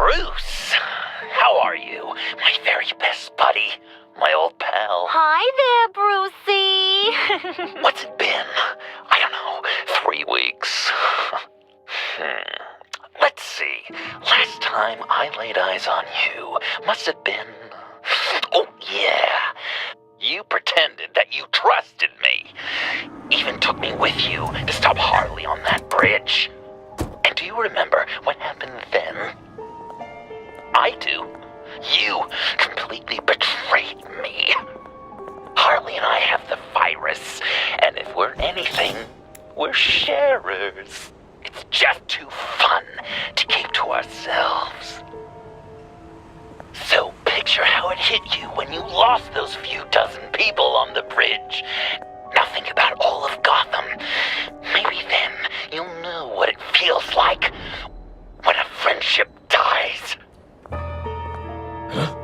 Bruce, how are you? My very best buddy, my old pal. Hi there, Brucey. What's it been? I don't know, 3 weeks. Let's see. Last time I laid eyes on you must have been... Oh, yeah. You pretended that you trusted me. Even took me with you to stop Harley on that bridge. And do you remember what happened then? I do. You completely betrayed me. Harley and I have the virus, and if we're anything, we're sharers. It's just too fun to keep to ourselves. So picture how it hit you when you lost those few dozen people on the bridge. Now think about all of Gotham. Maybe then you'll know what it feels like when a friendship dies. Huh?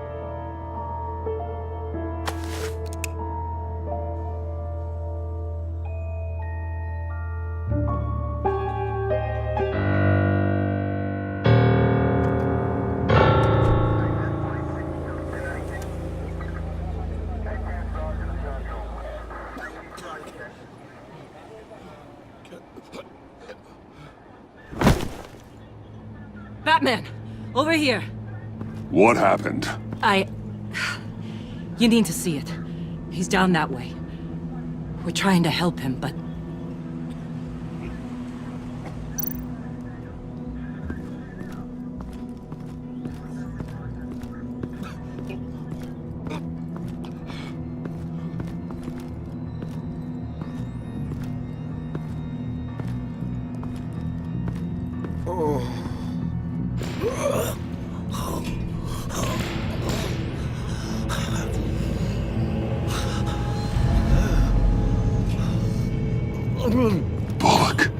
Batman! Over here! What happened? You need to see it. He's down that way. We're trying to help him, but... Bullock.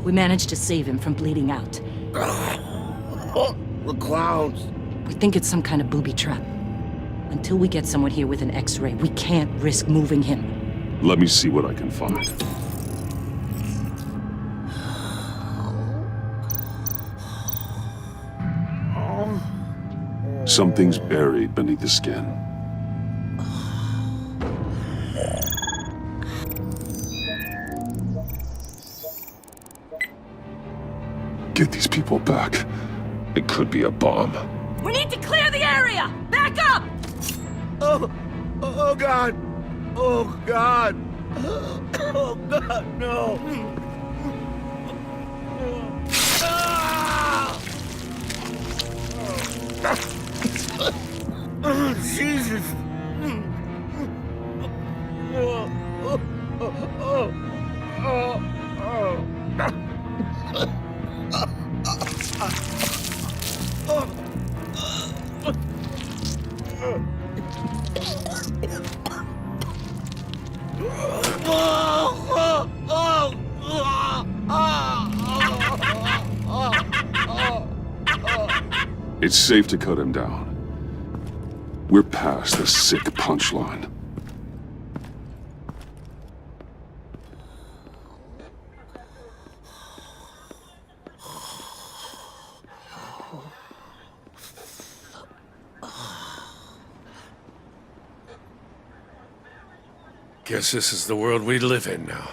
We managed to save him from bleeding out. The clowns. We think it's some kind of booby trap. Until we get someone here with an X-ray, we can't risk moving him. Let me see what I can find. Something's buried beneath the skin. Get these people back. It could be a bomb. We need to clear the area! Back up! Oh God! Oh God! Oh God, no! Oh, Jesus! It's safe to cut him down. We're past the sick punchline. Guess this is the world we live in now.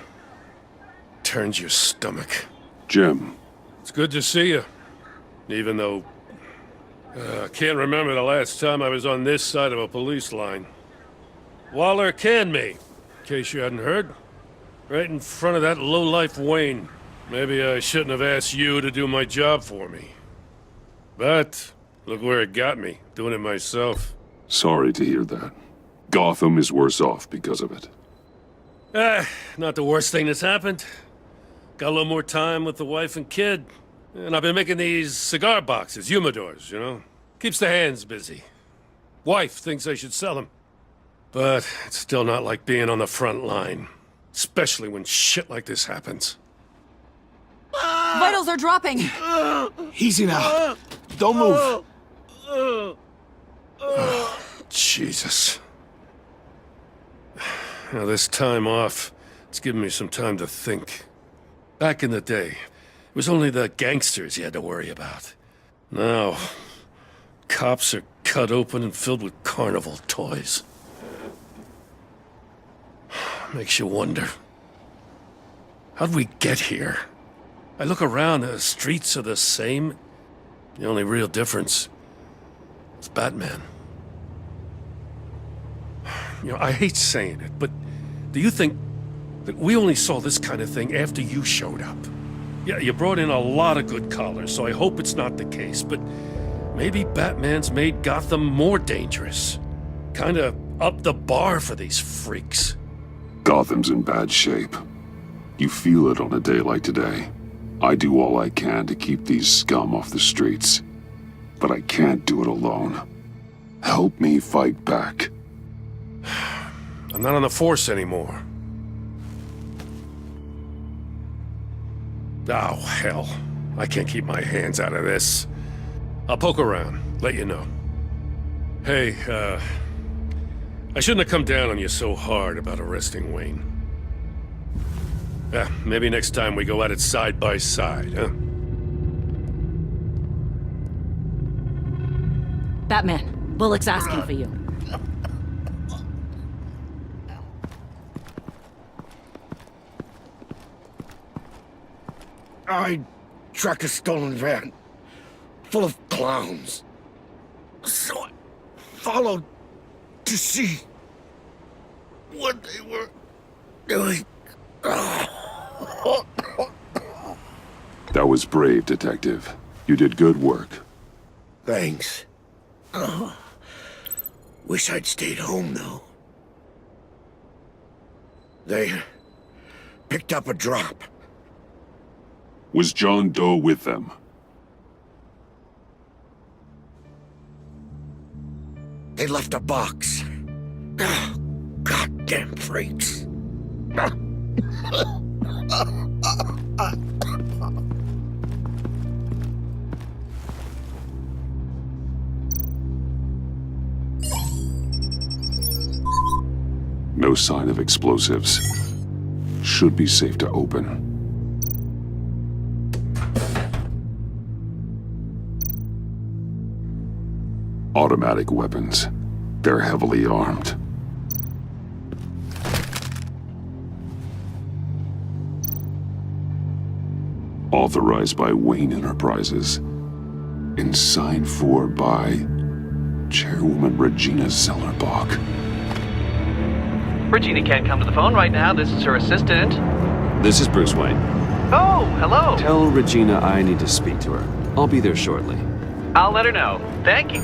Turns your stomach. Jim. It's good to see you. Even though... I can't remember the last time I was on this side of a police line. Waller canned me, in case you hadn't heard. Right in front of that lowlife Wayne. Maybe I shouldn't have asked you to do my job for me. But, look where it got me, doing it myself. Sorry to hear that. Gotham is worse off because of it. Not the worst thing that's happened. Got a little more time with the wife and kid. And I've been making these cigar boxes, humidors, you know? Keeps the hands busy. Wife thinks I should sell them. But it's still not like being on the front line. Especially when shit like this happens. Vitals are dropping! Easy now. Don't move. Jesus. Now, this time off, it's given me some time to think. Back in the day, it was only the gangsters you had to worry about. Now, cops are cut open and filled with carnival toys. Makes you wonder. How'd we get here? I look around, the streets are the same. The only real difference is Batman. You know, I hate saying it, but do you think that we only saw this kind of thing after you showed up? Yeah, you brought in a lot of good callers, so I hope it's not the case, but maybe Batman's made Gotham more dangerous. Kinda up the bar for these freaks. Gotham's in bad shape. You feel it on a day like today. I do all I can to keep these scum off the streets, but I can't do it alone. Help me fight back. I'm not on the force anymore. Oh, hell. I can't keep my hands out of this. I'll poke around, let you know. Hey, I shouldn't have come down on you so hard about arresting Wayne. Maybe next time we go at it side by side, huh? Batman, Bullock's asking for you. I tracked a stolen van full of clowns. So I followed to see what they were doing. That was brave, Detective. You did good work. Thanks. Wish I'd stayed home, though. They picked up a drop. Was John Doe with them? They left a box. Goddamn freaks. No sign of explosives. Should be safe to open. Automatic weapons. They're heavily armed. Authorized by Wayne Enterprises. And signed for by Chairwoman Regina Zellerbach. Regina can't come to the phone right now. This is her assistant. This is Bruce Wayne. Oh, hello. Tell Regina I need to speak to her. I'll be there shortly. I'll let her know. Thank you.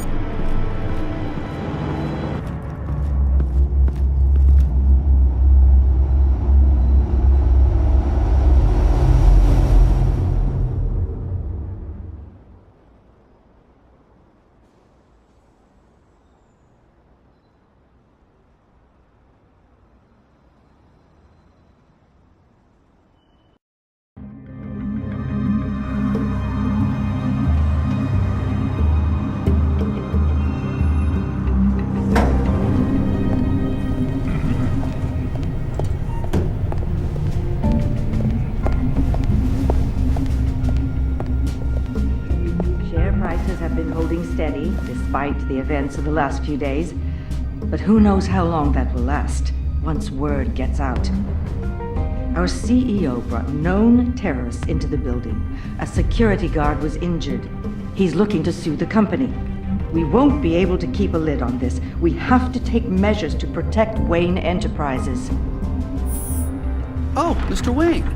Have been holding steady despite the events of the last few days. But who knows how long that will last once word gets out. Our CEO brought known terrorists into the building. A security guard was injured. He's looking to sue the company. We won't be able to keep a lid on this. We have to take measures to protect Wayne Enterprises. Oh, Mr. Wayne.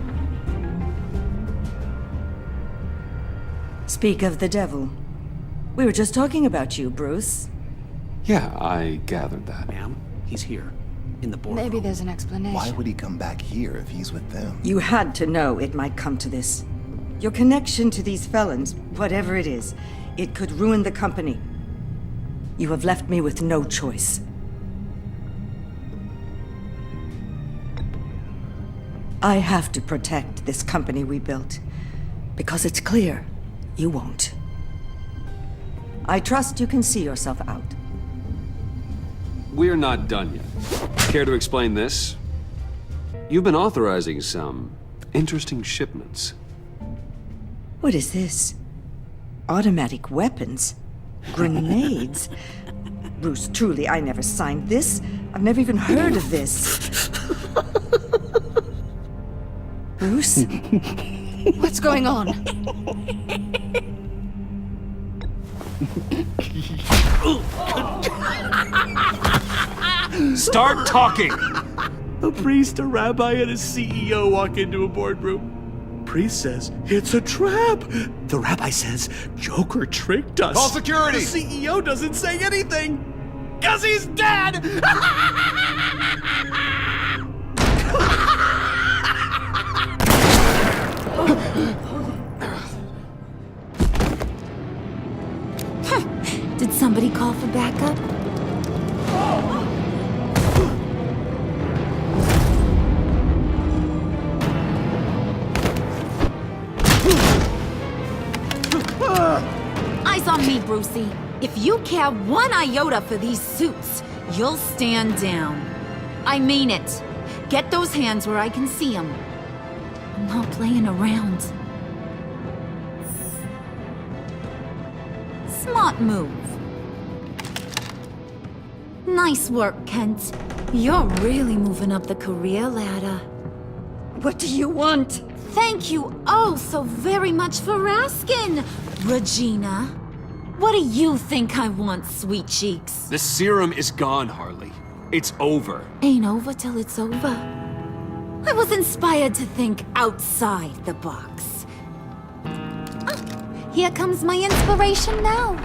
Speak of the devil. We were just talking about you, Bruce. Yeah, I gathered that. Ma'am, he's here. In the boardroom. Maybe there's an explanation. Why would he come back here if he's with them? You had to know it might come to this. Your connection to these felons, whatever it is, it could ruin the company. You have left me with no choice. I have to protect this company we built, because it's clear you won't. I trust you can see yourself out. We're not done yet. Care to explain this? You've been authorizing some interesting shipments. What is this? Automatic weapons? Grenades? Bruce, truly, I never signed this. I've never even heard of this. Bruce? What's going on? Start talking! A priest, a rabbi, and a CEO walk into a boardroom. Priest says, it's a trap. The rabbi says, Joker tricked us. Call security! The CEO doesn't say anything. 'Cause he's dead! Did somebody call for backup? Eyes on me, Brucey. If you care one iota for these suits, you'll stand down. I mean it. Get those hands where I can see them. I'm not playing around. Smart move. Nice work, Kent. You're really moving up the career ladder. What do you want? Thank you oh so very much for asking, Regina. What do you think I want, sweet cheeks? The serum is gone, Harley. It's over. Ain't over till it's over. I was inspired to think outside the box. Here comes my inspiration now.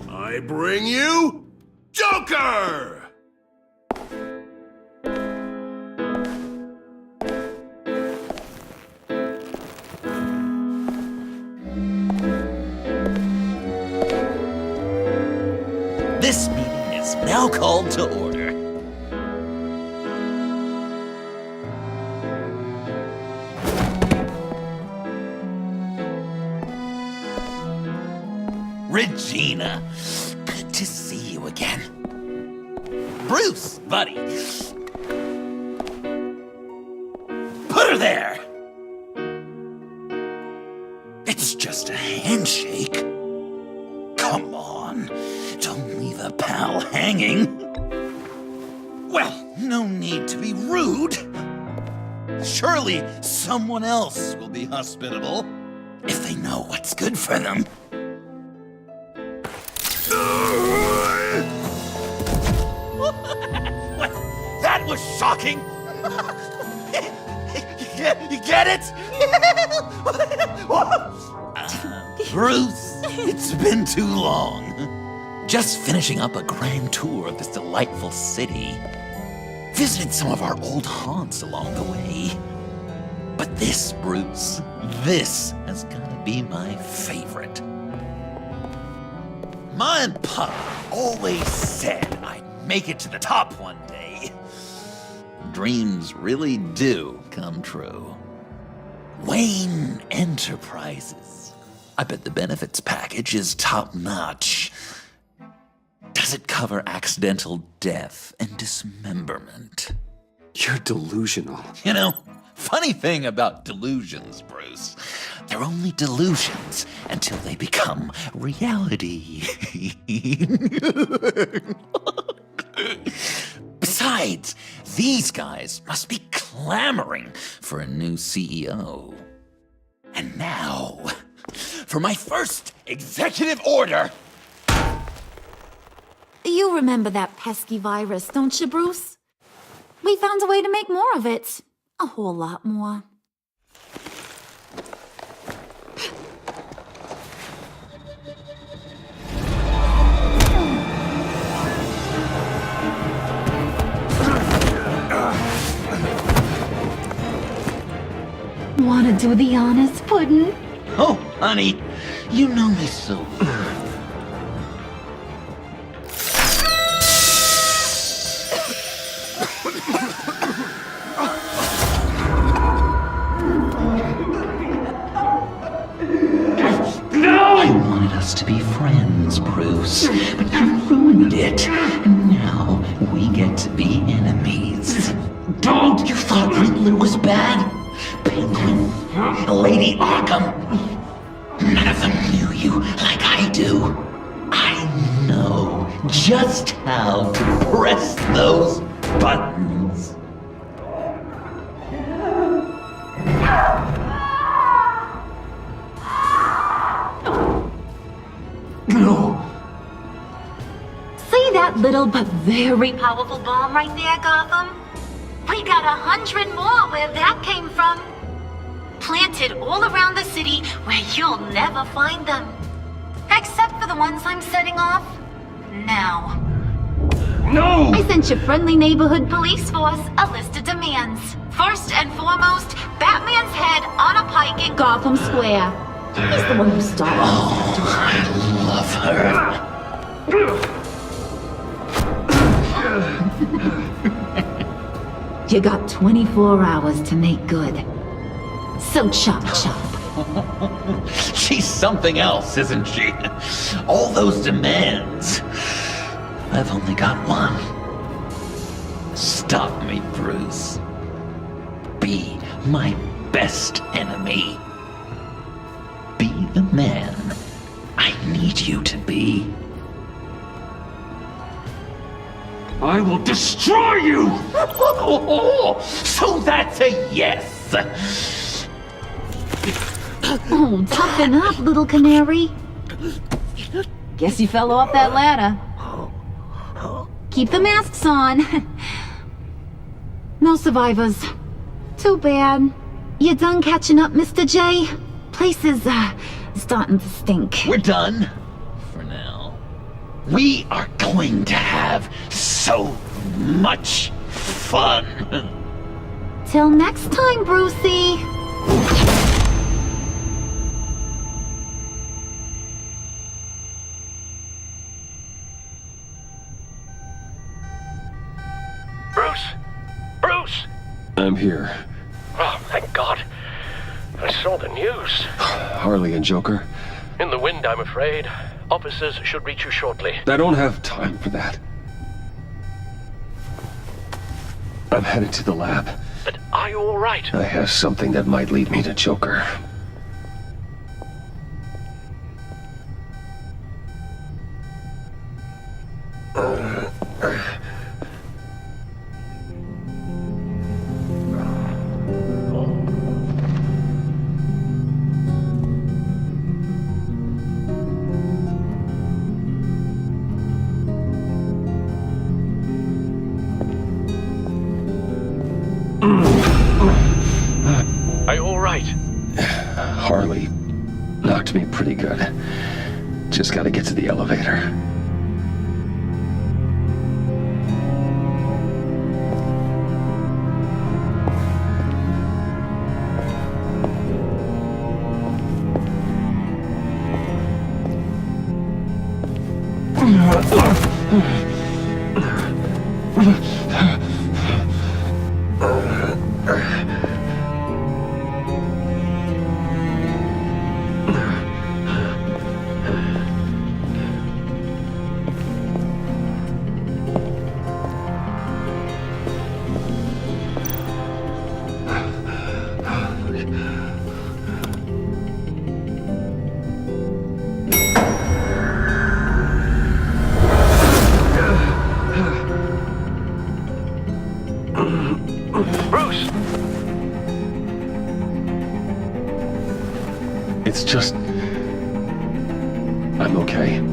I bring you Joker! This meeting is now called to order. Regina, good to see you again. Bruce, buddy. Put her there. It's just a handshake. Come on, don't leave a pal hanging. Well, no need to be rude. Surely someone else will be hospitable if they know what's good for them. What? That was shocking! You get it? Bruce, it's been too long. Just finishing up a grand tour of this delightful city. Visited some of our old haunts along the way. But this, Bruce, this has gotta be my favorite. Ma and Pop always said I'd make it to the top one day. Dreams really do come true. Wayne Enterprises. I bet the benefits package is top-notch. Does it cover accidental death and dismemberment? You're delusional. You know, funny thing about delusions, Bruce. They're only delusions until they become reality. Besides, these guys must be clamoring for a new CEO. And now, for my first executive order. You remember that pesky virus, don't you, Bruce? We found a way to make more of it. A whole lot more. Wanna do the honors, Puddin'? Oh, honey, you know me so well. I wanted us to be friends, Bruce, but you ruined it. And now we get to be enemies. Don't! You thought Riddler was bad? Penguin, Lady Arkham. None of them knew you like I do. I know just how to press those buttons. No. See that little but very powerful bomb right there, Gotham? We got 100 more where that came from. Planted all around the city where you'll never find them. Except for the ones I'm setting off now. No! I sent your friendly neighborhood police force a list of demands. First and foremost, Batman's head on a pike in Gotham Square. He's the one who started. Oh, I love her. You got 24 hours to make good. So chop chop. She's something else, isn't she? All those demands. I've only got one. Stop me, Bruce. Be my best enemy. Be the man I need you to be. I will destroy you! So that's a yes! Oh, toughen up, little canary. Guess you fell off that ladder. Keep the masks on. No survivors. Too bad. You done catching up, Mr. J? Place is, starting to stink. We're done. For now. We are going to have so much fun. Till next time, Brucey. Bruce! I'm here. Oh, thank God. I saw the news. Harley and Joker? In the wind, I'm afraid. Officers should reach you shortly. I don't have time for that. I'm headed to the lab. But are you all right? I have something that might lead me to Joker. Are you all right? Harley knocked me pretty good. Just gotta get to the elevator. Bruce! It's just... I'm okay.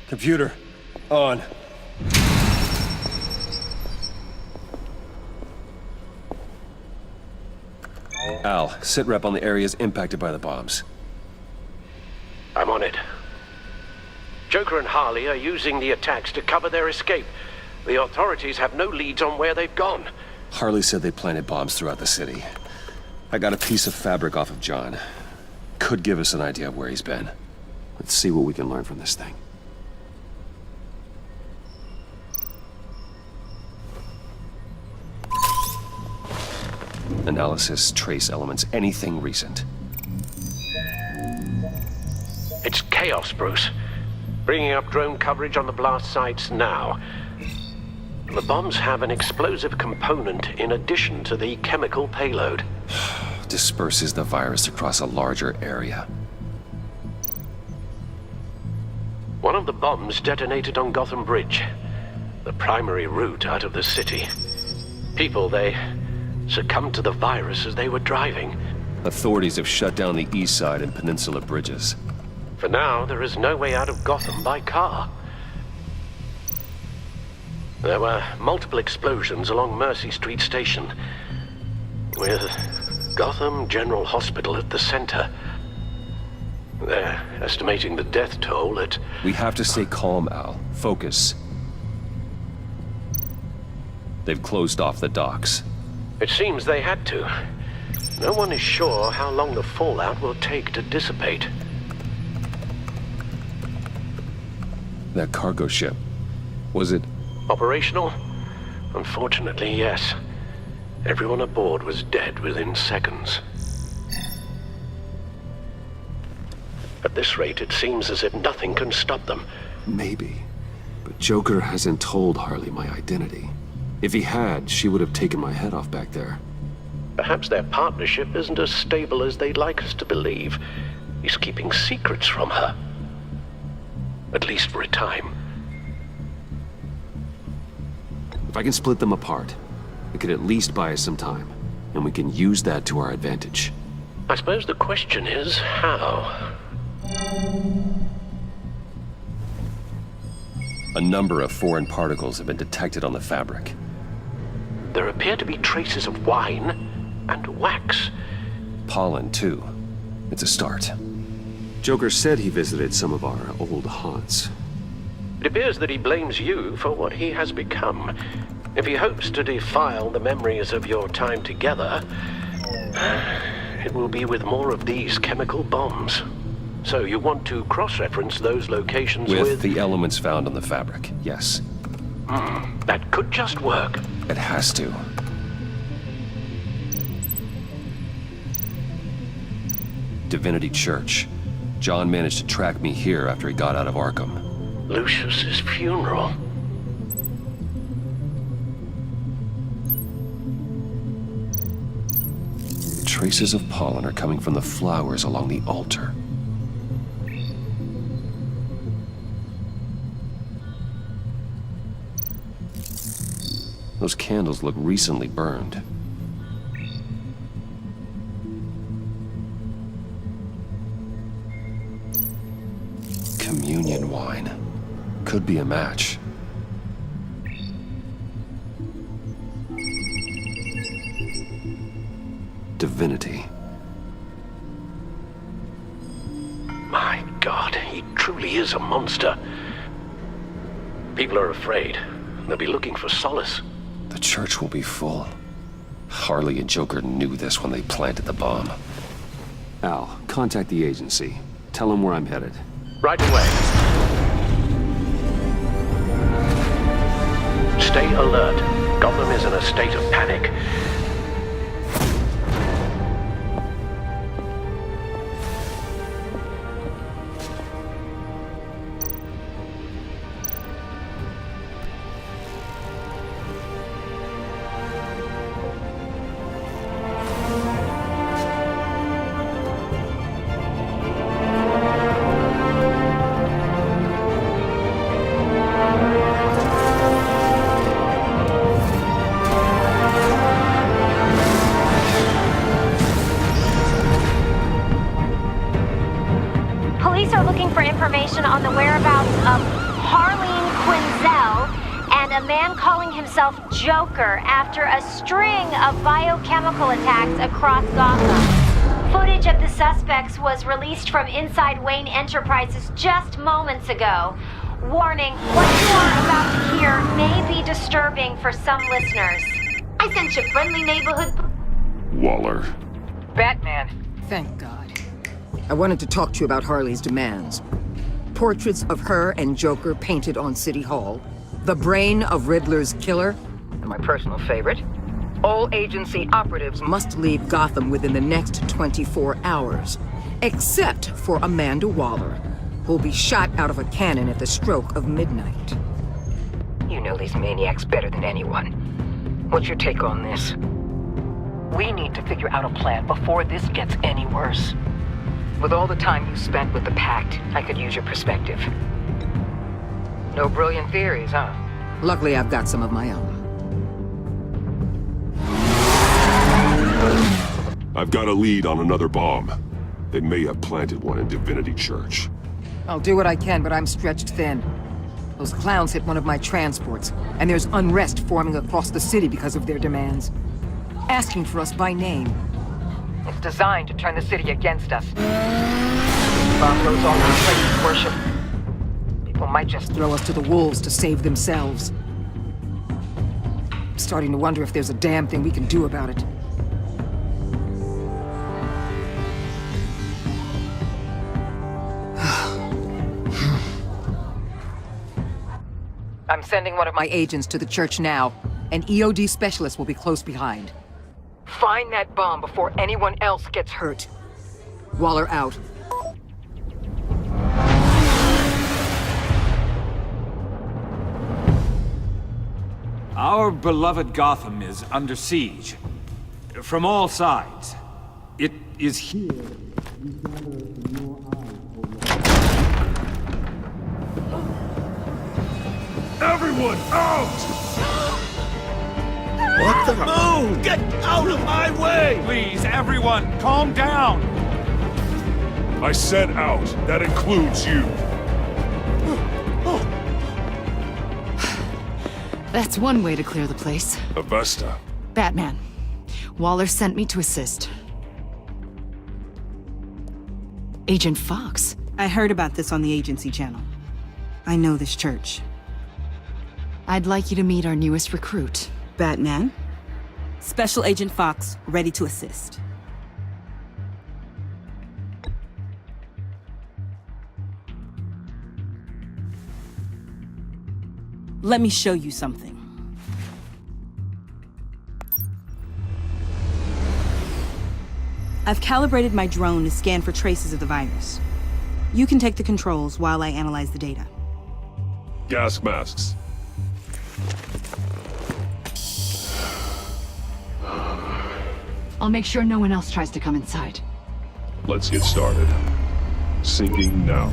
Computer, on. Al, sit rep on the areas impacted by the bombs. I'm on it. Joker and Harley are using the attacks to cover their escape. The authorities have no leads on where they've gone. Harley said they planted bombs throughout the city. I got a piece of fabric off of John. Could give us an idea of where he's been. Let's see what we can learn from this thing. Analysis, trace elements, anything recent. It's chaos, Bruce. Bringing up drone coverage on the blast sites now. The bombs have an explosive component in addition to the chemical payload. Disperses the virus across a larger area. One of the bombs detonated on Gotham Bridge, the primary route out of the city. People, they succumbed to the virus as they were driving. Authorities have shut down the east side and peninsula bridges. For now, there is no way out of Gotham by car. There were multiple explosions along Mercy Street Station, with Gotham General Hospital at the center. They're estimating the death toll at... We have to stay calm, Al. Focus. They've closed off the docks. It seems they had to. No one is sure how long the fallout will take to dissipate. That cargo ship, was it... Operational? Unfortunately, yes. Everyone aboard was dead within seconds. At this rate, it seems as if nothing can stop them. Maybe. But Joker hasn't told Harley my identity. If he had, she would have taken my head off back there. Perhaps their partnership isn't as stable as they'd like us to believe. He's keeping secrets from her. At least for a time. If I can split them apart, it could at least buy us some time. And we can use that to our advantage. I suppose the question is, how? A number of foreign particles have been detected on the fabric. There appear to be traces of wine and wax. Pollen, too. It's a start. Joker said he visited some of our old haunts. It appears that he blames you for what he has become. If he hopes to defile the memories of your time together, it will be with more of these chemical bombs. So you want to cross-reference those locations with... the elements found on the fabric, yes. That could just work. It has to. Divinity Church. John managed to track me here after he got out of Arkham. Lucius's funeral. Traces of pollen are coming from the flowers along the altar. Those candles look recently burned. Communion wine. Could be a match. Divinity. My God, he truly is a monster. People are afraid. They'll be looking for solace. The church will be full. Harley and Joker knew this when they planted the bomb. Al, contact the agency. Tell them where I'm headed. Right away. Stay alert. Gotham is in a state of panic. On the whereabouts of Harleen Quinzel and a man calling himself Joker after a string of biochemical attacks across Gotham. Footage of the suspects was released from inside Wayne Enterprises just moments ago. Warning, what you are about to hear may be disturbing for some listeners. I sent you friendly neighborhood... Waller. Batman. Thank God. I wanted to talk to you about Harley's demands. portraits of her and Joker painted on City Hall, the brain of Riddler's killer, and my personal favorite, all agency operatives must leave Gotham within the next 24 hours, except for Amanda Waller, who'll be shot out of a cannon at the stroke of midnight. You know these maniacs better than anyone. What's your take on this? We need to figure out a plan before this gets any worse. With all the time you spent with the Pact, I could use your perspective. No brilliant theories, huh? Luckily, I've got some of my own. I've got a lead on another bomb. They may have planted one in Divinity Church. I'll do what I can, but I'm stretched thin. Those clowns hit one of my transports, and there's unrest forming across the city because of their demands. Asking for us by name. It's designed to turn the city against us. Bomb goes off in places of worship. People might just throw us to the wolves to save themselves. I'm starting to wonder if there's a damn thing we can do about it. I'm sending one of my agents to the church now. An EOD specialist will be close behind. Find that bomb before anyone else gets hurt. Waller out. Our beloved Gotham is under siege. From all sides. It is here. Everyone out! What the? Move! Get out of my way! Please, everyone, calm down! I said out. That includes you. That's one way to clear the place. Avesta. Batman. Waller sent me to assist. Agent Fox. I heard about this on the agency channel. I know this church. I'd like you to meet our newest recruit. Batman? Special Agent Fox, ready to assist. Let me show you something. I've calibrated my drone to scan for traces of the virus. You can take the controls while I analyze the data. Gas masks. I'll make sure no one else tries to come inside. Let's get started. Syncing now.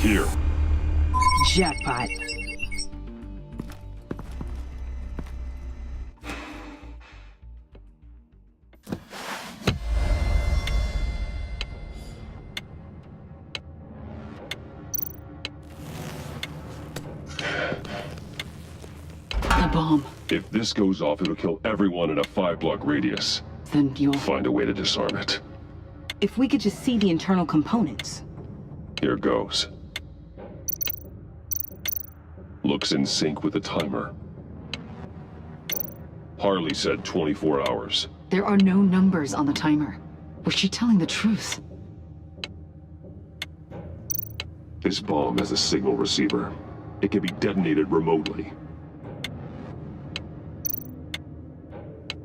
Here. Jackpot. The bomb. If this goes off, it'll kill everyone in a 5-block radius. Then you'll find a way to disarm it. If we could just see the internal components. Here goes. Looks in sync with the timer. Harley said 24 hours. There are no numbers on the timer. Was she telling the truth? This bomb has a signal receiver. It can be detonated remotely.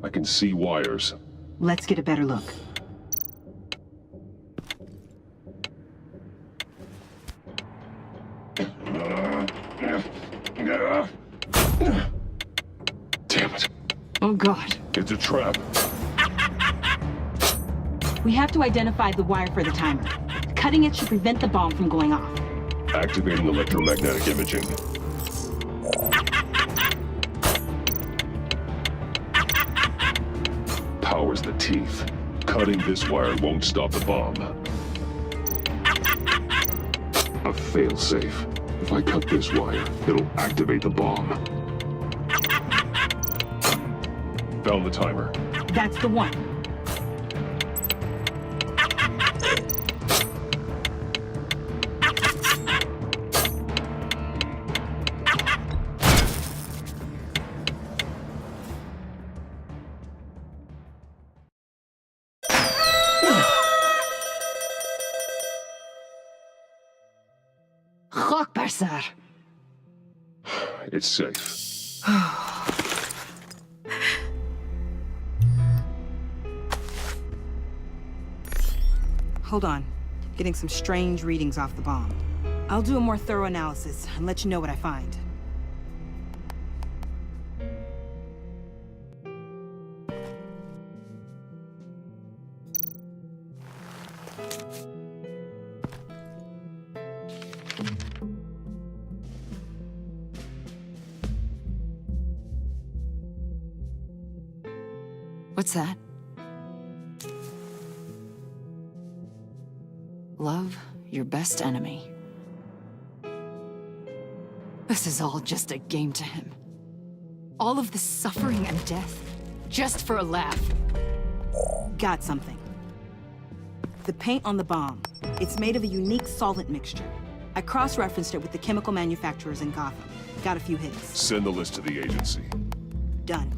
I can see wires. Let's get a better look. Damn it. Oh, God. It's a trap. We have to identify the wire for the timer. Cutting it should prevent the bomb from going off. Activating electromagnetic imaging. Powers the teeth. Cutting this wire won't stop the bomb. A failsafe. If I cut this wire, it'll activate the bomb. Found the timer. That's the one. Where's that? It's safe. Hold on. Getting some strange readings off the bomb. I'll do a more thorough analysis and let you know what I find. What's that? Love your best enemy. This is all just a game to him. All of this suffering and death, just for a laugh. Got something. The paint on the bomb. It's made of a unique solvent mixture. I cross-referenced it with the chemical manufacturers in Gotham. Got a few hits. Send the list to the agency. Done.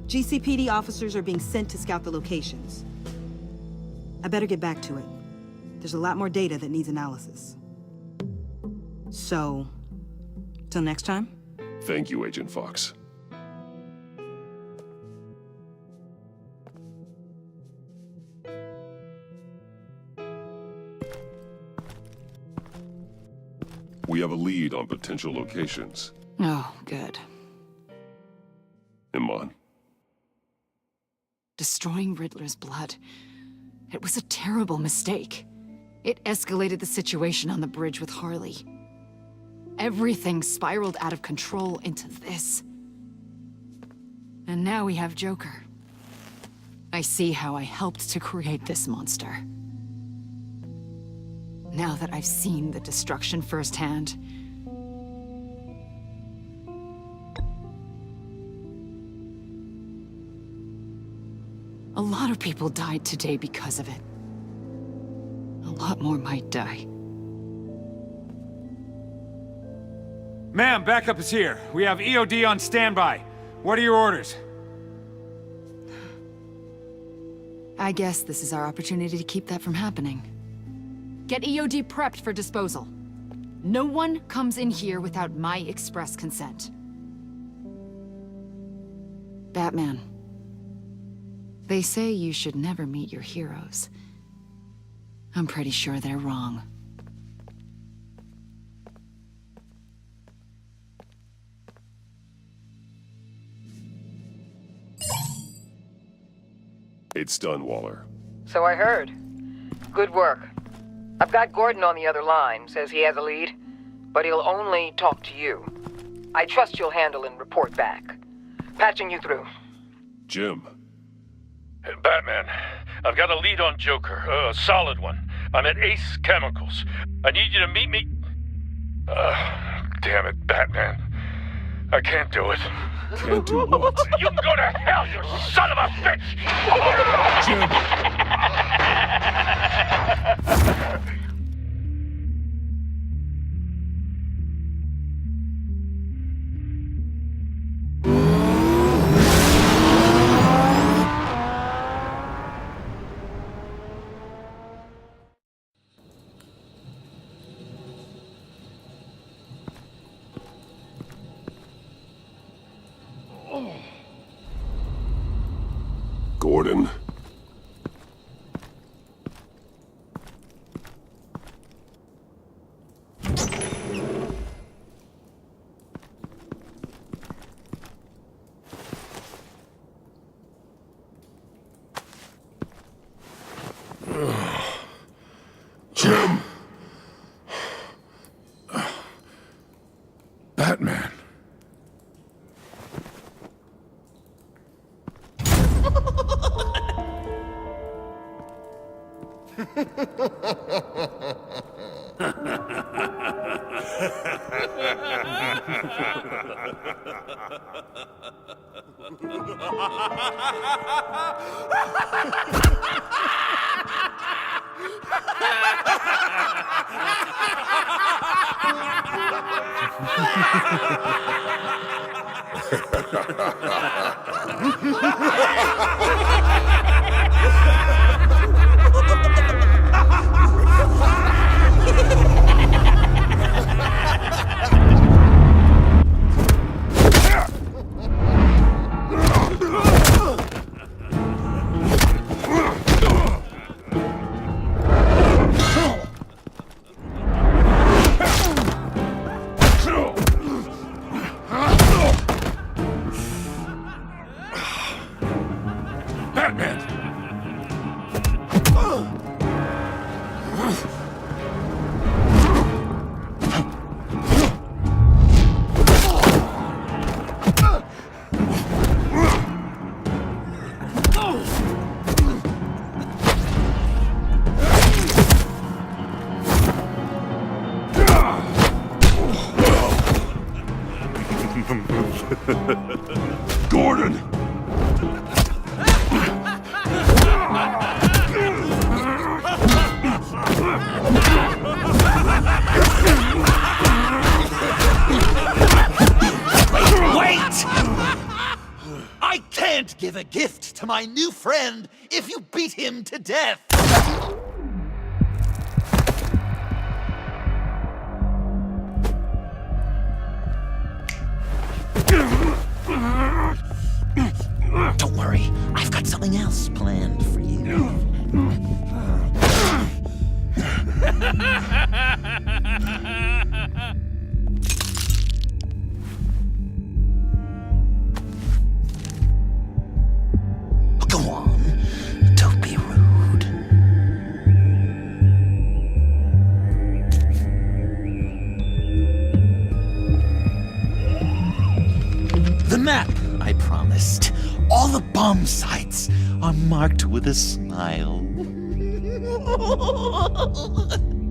GCPD officers are being sent to scout the locations. I better get back to it. There's a lot more data that needs analysis. So, till next time? Thank you, Agent Fox. We have a lead on potential locations. Oh, good. Iman. Destroying Riddler's blood. It was a terrible mistake. It escalated the situation on the bridge with Harley. Everything spiraled out of control into this. And now we have Joker. I see how I helped to create this monster. Now that I've seen the destruction firsthand, a lot of people died today because of it. A lot more might die. Ma'am, backup is here. We have EOD on standby. What are your orders? I guess this is our opportunity to keep that from happening. Get EOD prepped for disposal. No one comes in here without my express consent. Batman. They say you should never meet your heroes. I'm pretty sure they're wrong. It's done, Waller. So I heard. Good work. I've got Gordon on the other line, says he has a lead, but he'll only talk to you. I trust you'll handle and report back. Patching you through. Jim. Hey, Batman, I've got a lead on Joker, a solid one. I'm at Ace Chemicals. I need you to meet me... damn it, Batman. I can't do it. Can't do what? You can go to hell, you son of a bitch! Gordon. Jim. Batman. Wait! I can't give a gift to my new friend if you beat him to death! Don't worry, I've got something else planned for you. Go on, don't be rude. The map I promised. All the bomb sites are marked with a smile.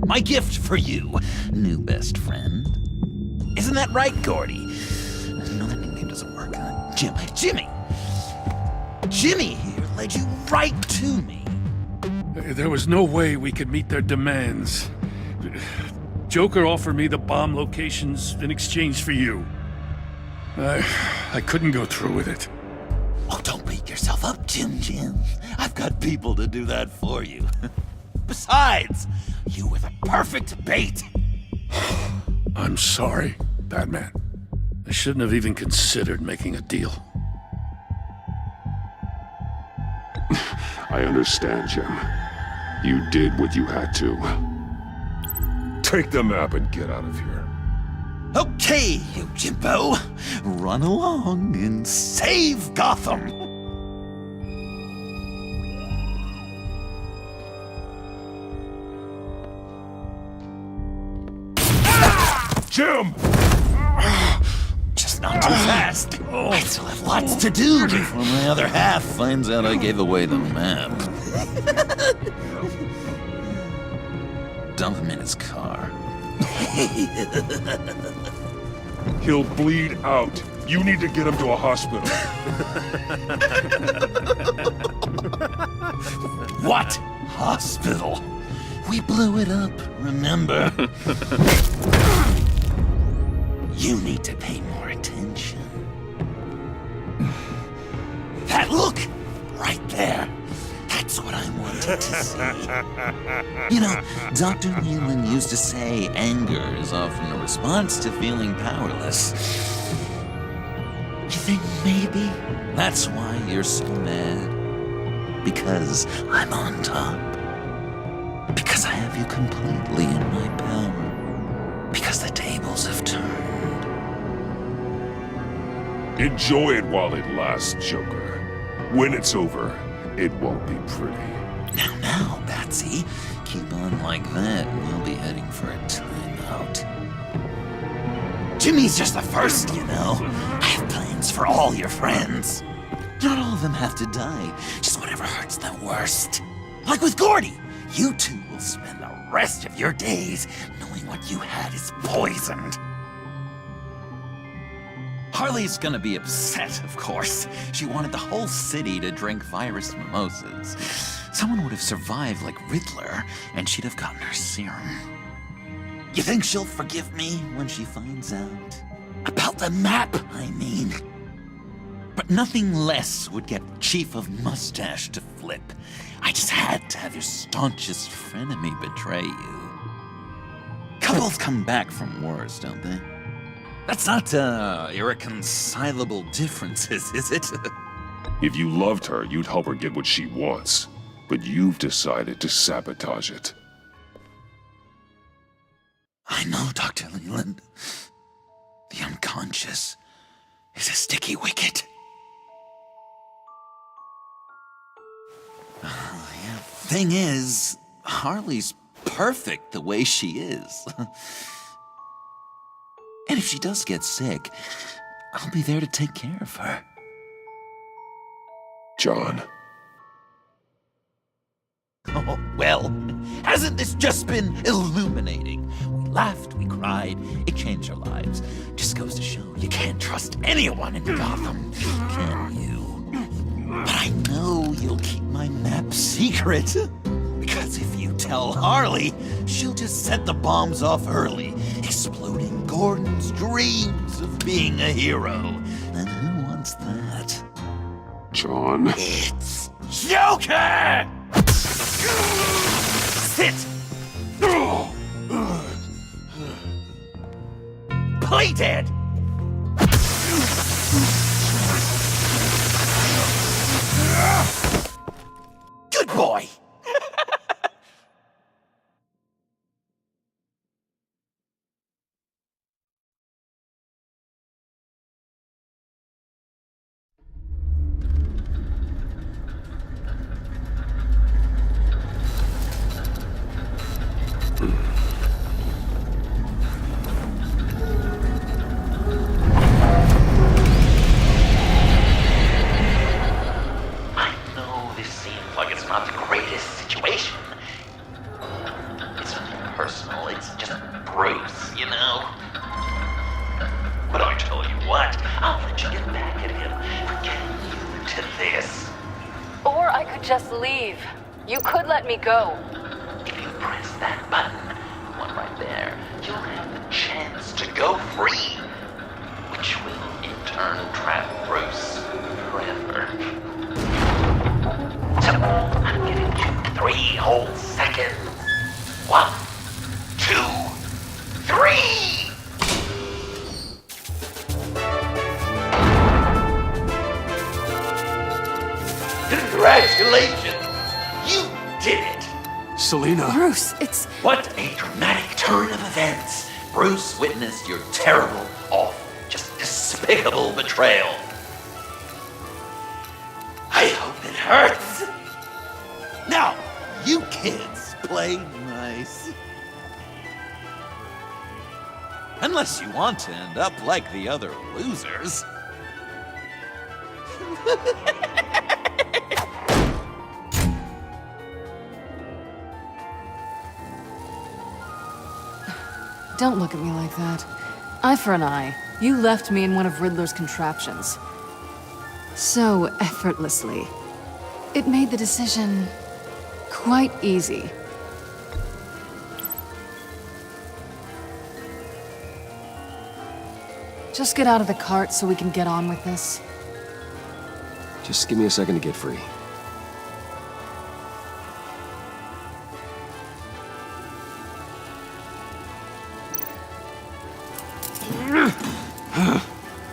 My gift for you, new best friend. Isn't that right, Gordy? No, that nickname doesn't work. Jimmy! Jimmy here led you right to me. There was no way we could meet their demands. Joker offered me the bomb locations in exchange for you. I couldn't go through with it. Oh, don't beat yourself up, Jim. I've got people to do that for you. Besides, you were the perfect bait. I'm sorry, Batman. I shouldn't have even considered making a deal. I understand, Jim. You did what you had to. Take the map and get out of here. Okay, you Jimbo. Run along and save Gotham. Jim! Just not too fast. I still have lots to do before my other half finds out I gave away the map. Dump him in his car. He'll bleed out. You need to get him to a hospital. What hospital? We blew it up, remember? You need to pay more attention. That look! Right there. That's what I wanted to see. You know, Dr. Leland used to say anger is often a response to feeling powerless. You think maybe that's why you're so mad? Because I'm on top? Because I have you completely in my power? Because the tables have turned? Enjoy it while it lasts, Joker. When it's over, it won't be pretty. Now, Batsy. Keep on like that, and we'll be heading for a timeout. Jimmy's just the first, you know. I have plans for all your friends. Not all of them have to die, just whatever hurts them worst. Like with Gordy, you two will spend the rest of your days knowing what you had is poisoned. Harley's gonna be upset, of course. She wanted the whole city to drink virus mimosas. Someone would have survived like Riddler, and she'd have gotten her serum. You think she'll forgive me when she finds out? About the map, I mean. But nothing less would get Chief of Mustache to flip. I just had to have your staunchest frenemy betray you. Couples come back from wars, don't they? That's not, irreconcilable differences, is it? If you loved her, you'd help her get what she wants. But you've decided to sabotage it. I know, Dr. Leland. The unconscious is a sticky wicket. Yeah. Thing is, Harley's perfect the way she is. And if she does get sick, I'll be there to take care of her. John. Oh, well, hasn't this just been illuminating? We laughed, we cried, it changed our lives. Just goes to show you can't trust anyone in Gotham, can you? secret. Because if you tell Harley, she'll just set the bombs off early, exploding Gordon's dreams of being a hero. And who wants that? John. It's Joker! Sit! Play dead! Good boy! Just leave. You could let me go. If you press that button, one right there, you'll have the chance to go free, which will in turn trap Bruce forever. So, I'm giving you 3 whole seconds. 1, 2, 3! Congratulations! You did it! Selina. Bruce, it's... What a dramatic turn of events! Bruce witnessed your terrible, awful, just despicable betrayal. I hope it hurts! Now, you kids play nice. Unless you want to end up like the other losers. Don't look at me like that. Eye for an eye. You left me in one of Riddler's contraptions. So effortlessly. It made the decision quite easy. Just get out of the cart so we can get on with this. Just give me a second to get free.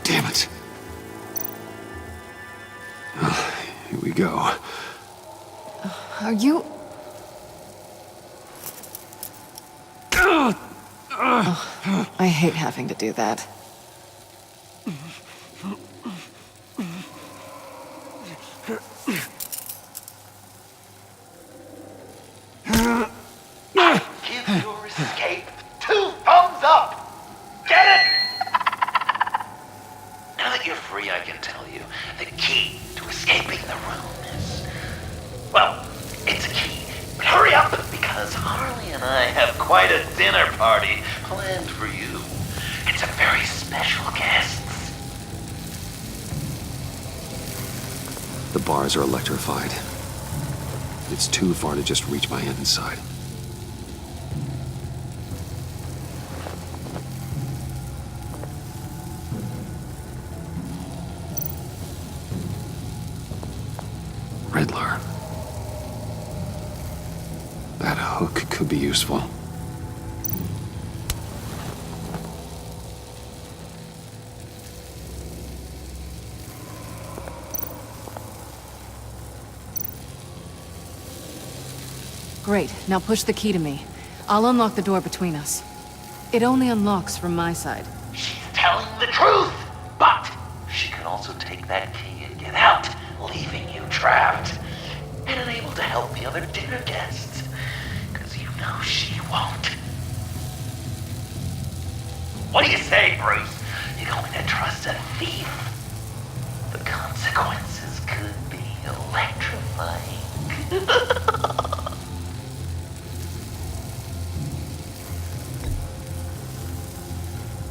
Damn it. Here we go. Are you... Oh, I hate having to do that. Give your escape 2 thumbs up! Get it? Now that you're free, I can tell you the key to escaping the room is... Well, it's a key, but hurry up, because Harley and I have quite a dinner party planned for you. And some very special guests. The bars are electrified. It's too far to just reach my hand inside. Riddler. That hook could be useful. Great, now push the key to me. I'll unlock the door between us. It only unlocks from my side. She's telling the truth, but she can also take that key and get out, leaving you trapped, and unable to help the other dinner guests, because you know she won't. What do you say, Bruce? You going to trust a thief? The consequences could be electrifying.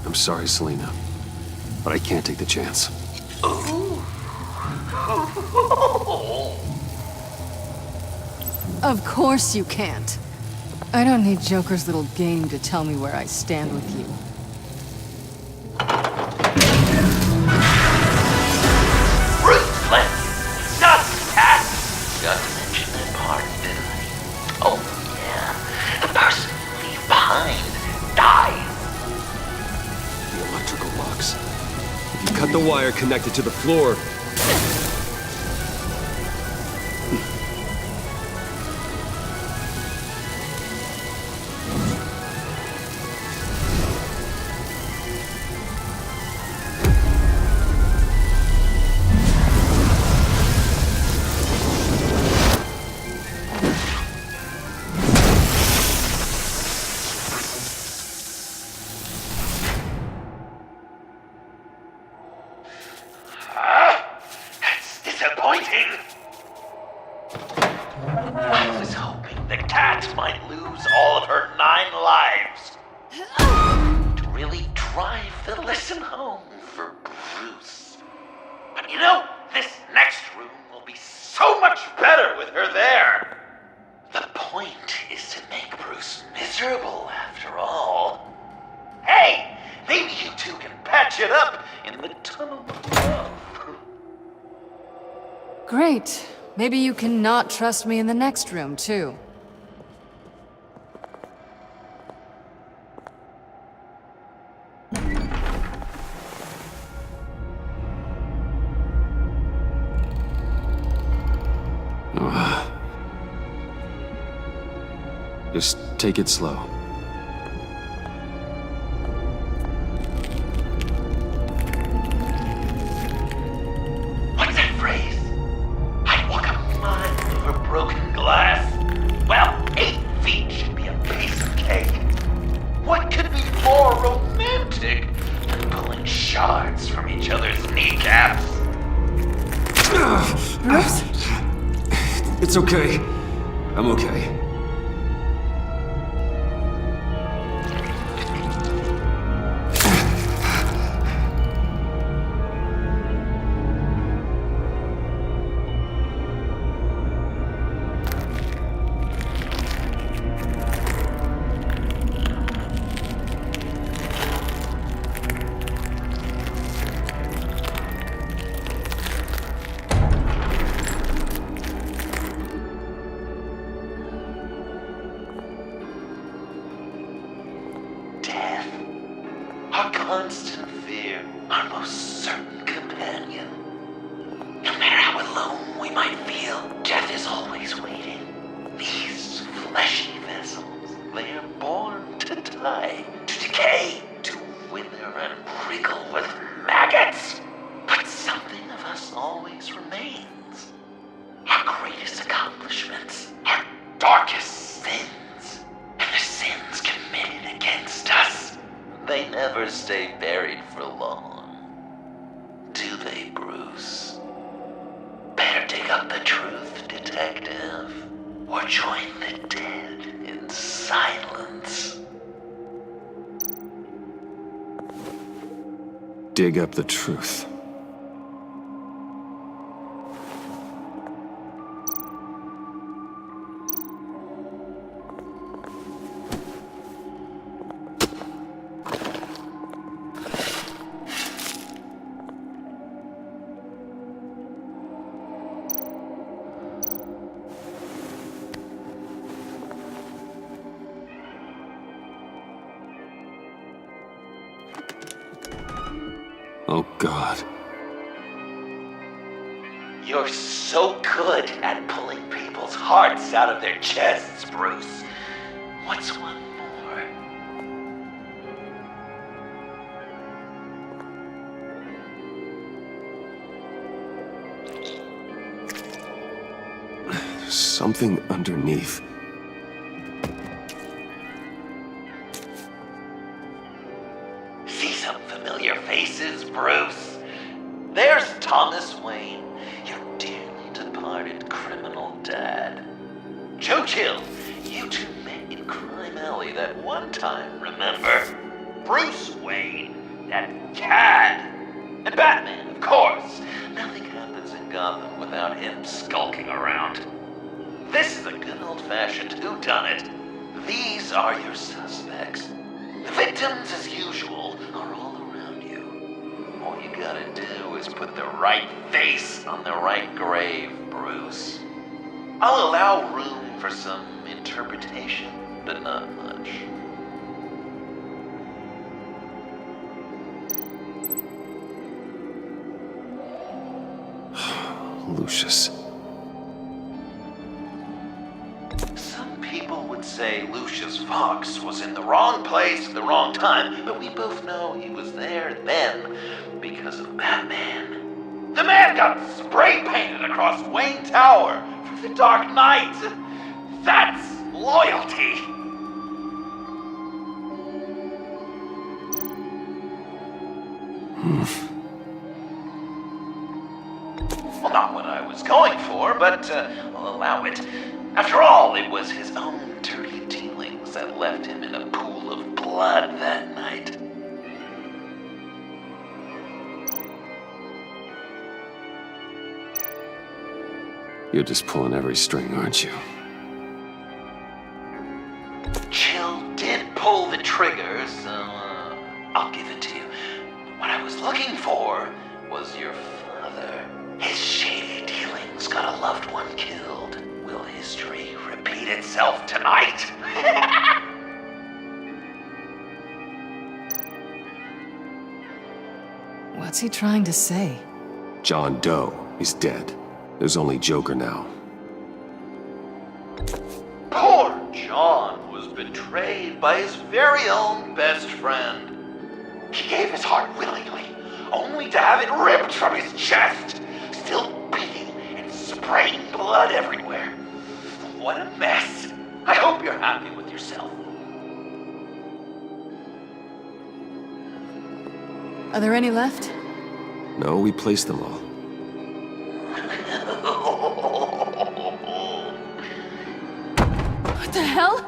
I'm sorry, Selina, but I can't take the chance. Ooh. Of course you can't. I don't need Joker's little game to tell me where I stand with you. Ruthless! Just cat! Got to mention that part, didn't I? Oh, yeah. The person you leave behind dies. The electrical box. If you cut the wire connected to the floor... That's disappointing. I was hoping the cat might lose all of her 9 lives. To really drive the lesson home for Bruce. But you know, this next room will be so much better with her there. The point is to make Bruce miserable, after all. Hey, maybe you two can patch it up in the tunnel of love. Great. Maybe you can not trust me in the next room, too. Just take it slow. What's that phrase? I'd walk a mile over broken glass. Well, 8 feet should be a piece of cake. What could be more romantic than pulling shards from each other's kneecaps? Bruce? It's okay. I'm okay. Our constant fear, our most certain companion. No matter how alone we might feel, death is always waiting. These fleshy vessels, they are born to die, to decay, to wither and wriggle with maggots. But something of us always remains. Our greatest accomplishments, our darkest sins, and the sins committed against us. They never stay buried for long. Do they, Bruce? Better dig up the truth, detective, or join the dead in silence. Dig up the truth. Oh, God. You're so good at pulling people's hearts out of their chests, Bruce. What's one more? There's something underneath. See some familiar faces, Bruce? There's Thomas Wayne, your dearly departed criminal dad. Joe Chill, you two met in Crime Alley that one time, remember? Bruce Wayne, that cad. And Batman, of course. Nothing happens in Gotham without him skulking around. This is a good old-fashioned whodunit. These are your suspects. The victims, as usual, are all around you. All you gotta do is put the right face on the right grave, Bruce. I'll allow room for some interpretation, but not much. Lucius. Some people would say Lucius Fox was in the wrong place at the wrong time, but we both know he was there then because of Batman. The man got spray painted across Wayne Tower for the Dark Knight. That's loyalty. Well, not what I was going for, but I'll allow it. After all, it was his own dirty dealings that left him in a pool of blood that night. You're just pulling every string, aren't you? Chill did pull the trigger, so I'll give it to you. What I was looking for was your father. His shady dealings got a loved one killed. Will history repeat itself tonight? What's he trying to say? John Doe is dead. There's only Joker now. Poor John was betrayed by his very own best friend. He gave his heart willingly, only to have it ripped from his chest, still beating and spraying blood everywhere. What a mess. I hope you're happy with yourself. Are there any left? No, we placed them all. What the hell?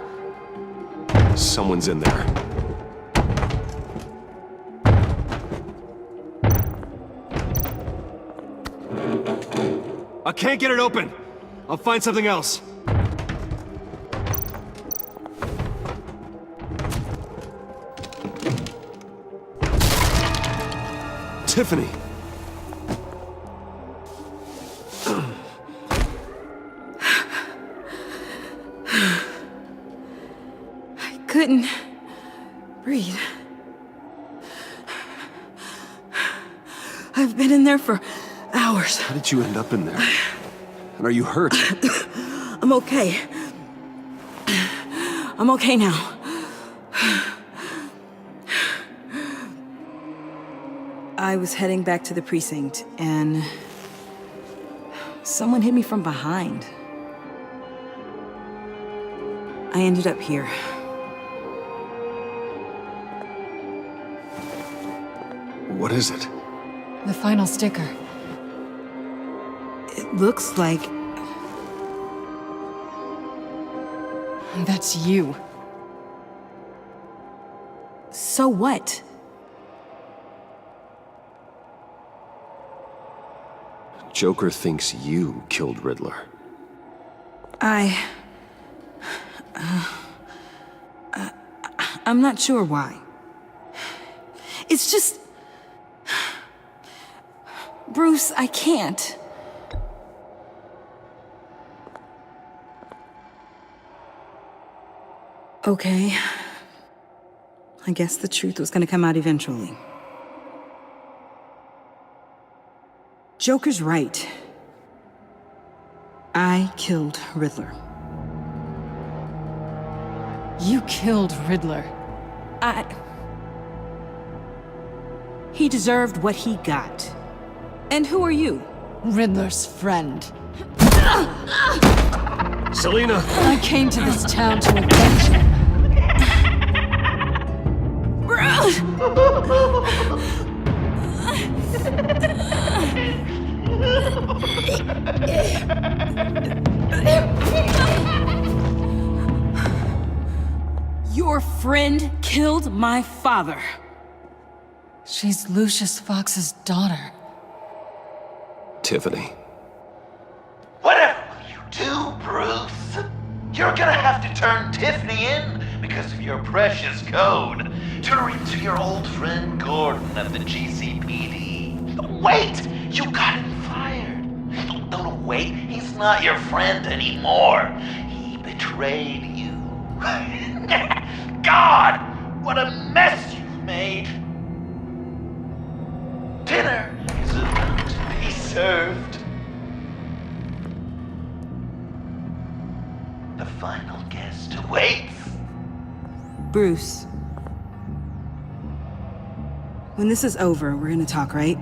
Someone's in there. I can't get it open. I'll find something else. Tiffany! I couldn't breathe. I've been in there for hours. How did you end up in there? And are you hurt? I'm okay. I'm okay now. I was heading back to the precinct, and someone hit me from behind. I ended up here. What is it? The final sticker. It looks like... That's you. So what? Joker thinks you killed Riddler. I'm not sure why. It's just... Bruce, I can't. Okay. I guess the truth was gonna come out eventually. Joker's right. I killed Riddler. You killed Riddler. He deserved what he got. And who are you? Riddler's friend. Selina! I came to this town to avenge him. Your friend killed my father. She's Lucius Fox's daughter. Tiffany. Whatever will you do, Bruce? You're gonna have to turn Tiffany in because of your precious code. Turn her into your old friend Gordon at the GCPD. Wait! You got him fired. No, wait. He's not your friend anymore. He betrayed you. God! What a mess you've made! Dinner is about to be served. The final guest awaits. Bruce. When this is over, we're gonna talk, right?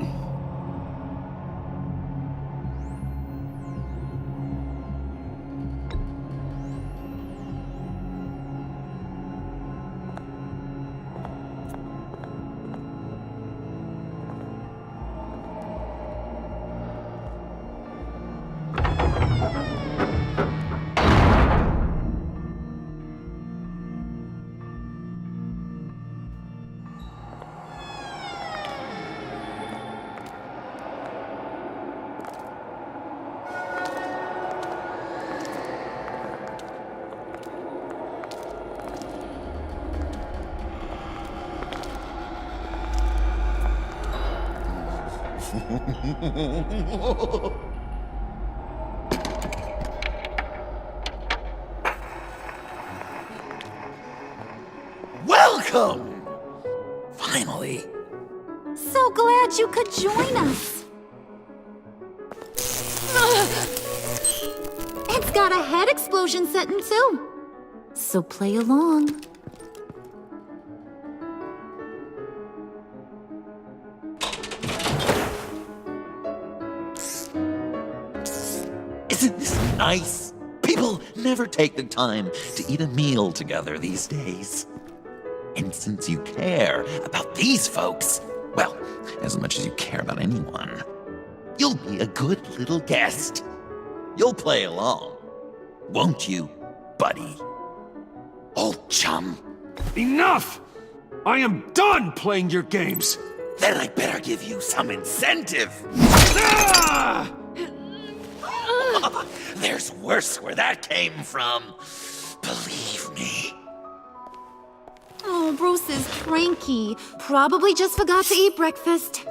Welcome! Finally. So glad you could join us. It's got a head explosion setting too. So play along. Isn't this nice? People never take the time to eat a meal together these days. And since you care about these folks, well, as much as you care about anyone, you'll be a good little guest. You'll play along, won't you, buddy? Old chum. Enough! I am done playing your games! Then I better give you some incentive. Ah! There's worse where that came from. Believe me. Oh, Bruce is cranky. Probably just forgot to eat breakfast.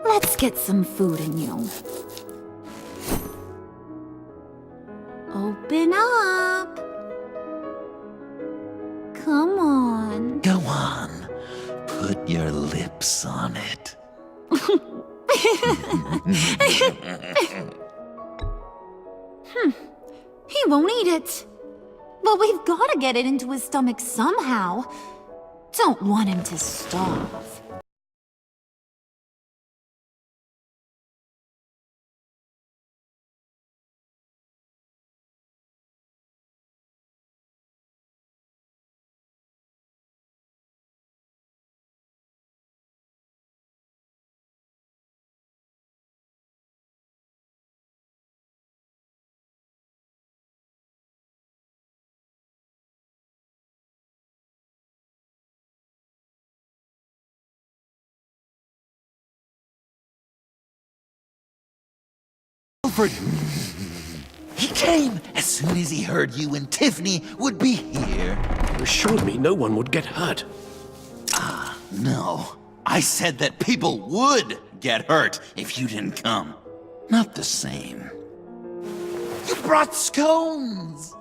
Let's get some food in you. Open up. Come on. Go on. Put your lips on it. He won't eat it. But we've got to get it into his stomach somehow. Don't want him to starve. Alfred! He came as soon as he heard you and Tiffany would be here. You assured me no one would get hurt. Ah, no. I said that people would get hurt if you didn't come. Not the same. You brought scones!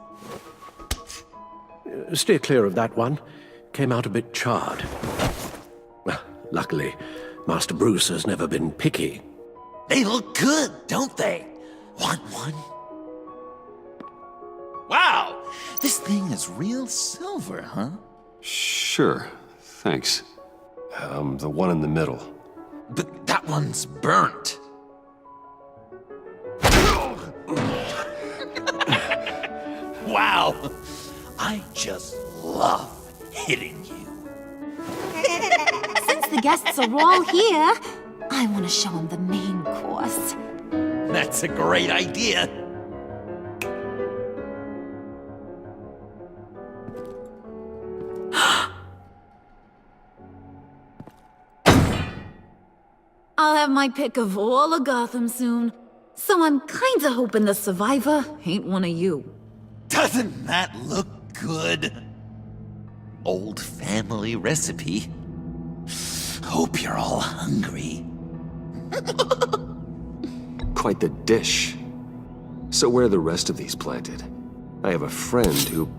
Steer clear of that one. Came out a bit charred. Well, luckily, Master Bruce has never been picky. They look good, don't they? Want one? Wow! This thing is real silver, huh? Sure, thanks. The one in the middle. But that one's burnt. Wow! I just love hitting you. Since the guests are all here, I want to show them the main course. That's a great idea. I'll have my pick of all of Gotham soon, so I'm kinda hoping the survivor ain't one of you. Doesn't that look good? Old family recipe. Hope you're all hungry. Quite the dish. So where are the rest of these planted? I have a friend who...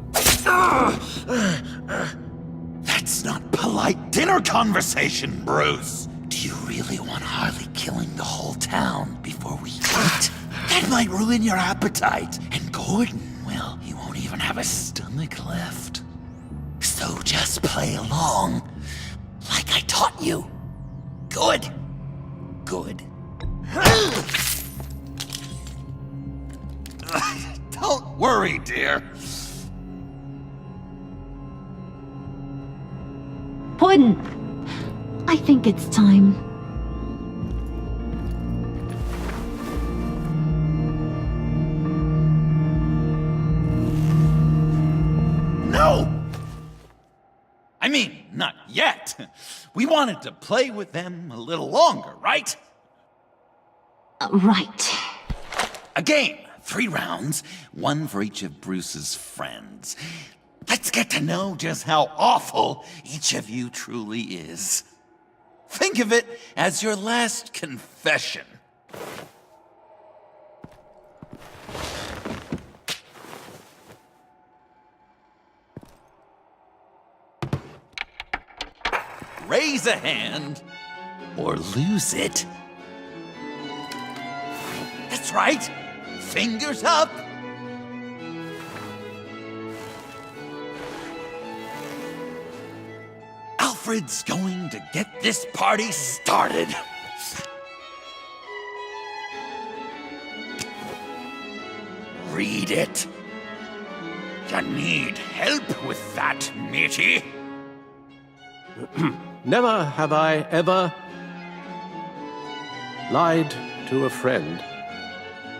That's not polite dinner conversation, Bruce. Do you really want Harley killing the whole town before we eat? That might ruin your appetite. And Gordon, well, he won't even have a stomach left. So just play along, like I taught you. Good. Good. Don't worry, dear. Puddin', I think it's time. No! I mean, not yet. We wanted to play with them a little longer, right? Right. A game. 3 rounds, 1 for each of Bruce's friends. Let's get to know just how awful each of you truly is. Think of it as your last confession. Raise a hand, or lose it. That's right. Fingers up. Alfred's going to get this party started. Read it. You need help with that, matey? Never have I ever lied to a friend.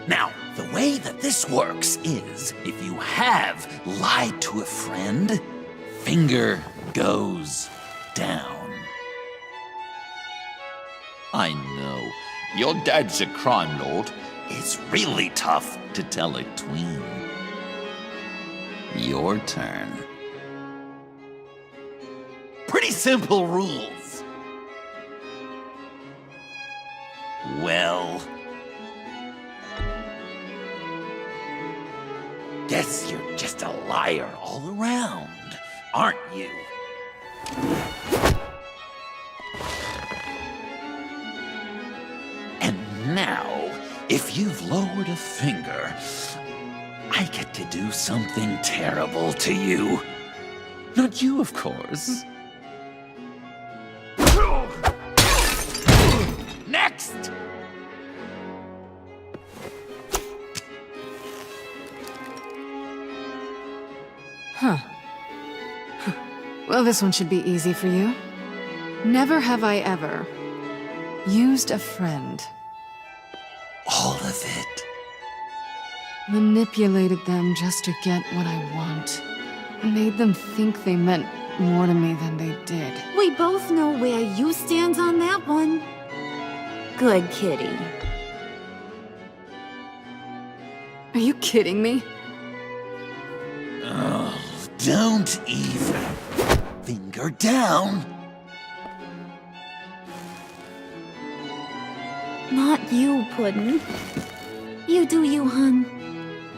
Now, the way that this works is, if you have lied to a friend, finger goes down. I know, your dad's a crime lord. It's really tough to tell a tween. Your turn. Pretty simple rules. Well, guess you're just a liar all around, aren't you? And now, if you've lowered a finger, I get to do something terrible to you. Not you, of course. Next! Huh. Well, this one should be easy for you. Never have I ever used a friend. All of it. Manipulated them just to get what I want. Made them think they meant more to me than they did. We both know where you stand on that one. Good kitty. Are you kidding me? Oh, don't even. Finger down. Not you, Puddin'. You do you, hun.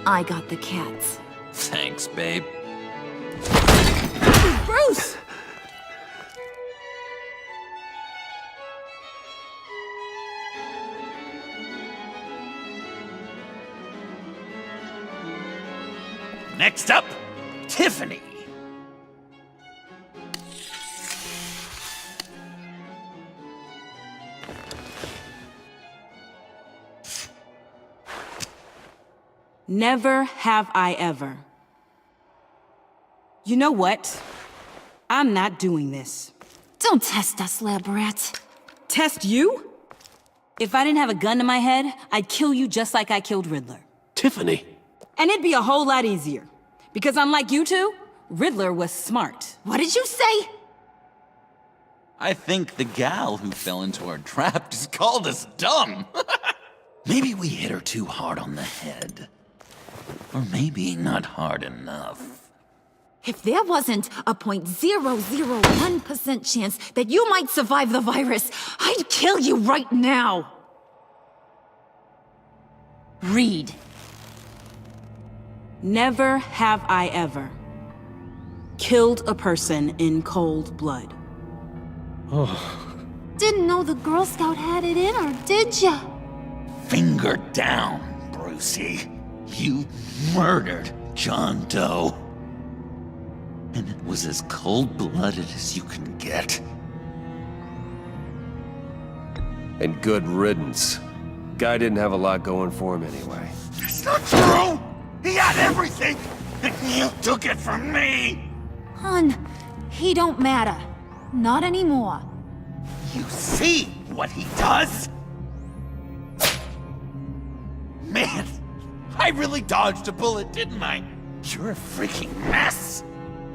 I got the cats. Thanks, babe. Bruce! Next up, Tiffany. Never have I ever. You know what? I'm not doing this. Don't test us, lab rat. Test you? If I didn't have a gun to my head, I'd kill you just like I killed Riddler. Tiffany. And it'd be a whole lot easier. Because unlike you two, Riddler was smart. What did you say? I think the gal who fell into our trap just called us dumb. Maybe we hit her too hard on the head. Or maybe not hard enough. If there wasn't a 0.001% chance that you might survive the virus, I'd kill you right now. Read. Never have I ever killed a person in cold blood. Didn't know the Girl Scout had it in her, did ya? Finger down, Brucey. You murdered John Doe. And it was as cold-blooded as you can get. And good riddance. Guy didn't have a lot going for him anyway. It's not true! He had everything! And you took it from me! Hun, he don't matter. Not anymore. You see what he does? Man, I really dodged a bullet, didn't I? You're a freaking mess!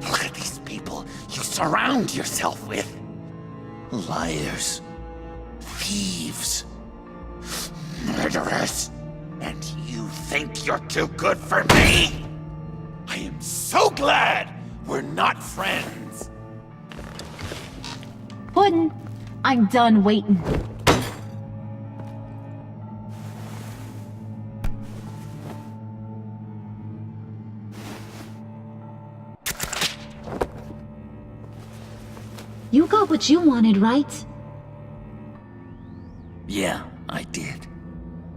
Look at these people you surround yourself with. Liars. Thieves. Murderers. And you think you're too good for me? I am so glad we're not friends. Puddin', I'm done waiting. You got what you wanted, right? Yeah, I did.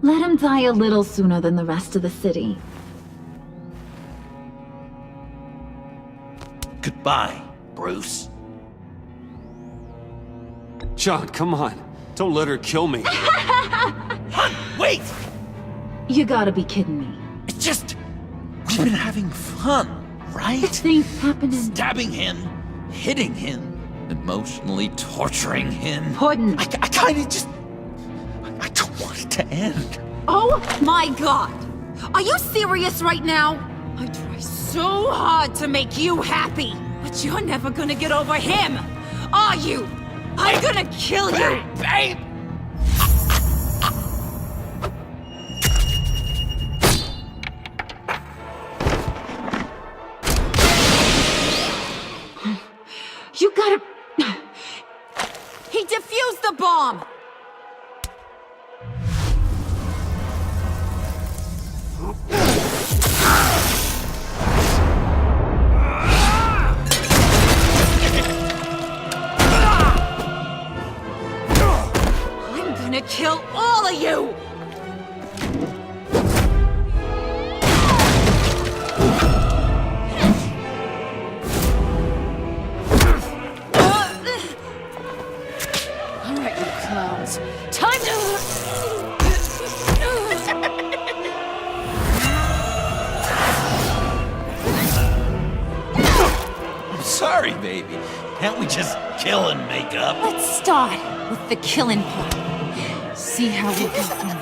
Let him die a little sooner than the rest of the city. Goodbye, Bruce. John, come on. Don't let her kill me. Hun, wait! You gotta be kidding me. It's just... we've been having fun, right? Things happening. Stabbing him, hitting him, emotionally torturing him. Puddin'. I kinda just... I don't want it to end. Oh my god! Are you serious right now? I try so hard to make you happy, but you're never gonna get over him, are you? I'm gonna kill you! Babe! You gotta... He defused the bomb! I'm gonna kill all of you! Alright, you clowns. Time to... I'm sorry, baby. Can't we just kill and make up? Let's start with the killing part. See how we go from there.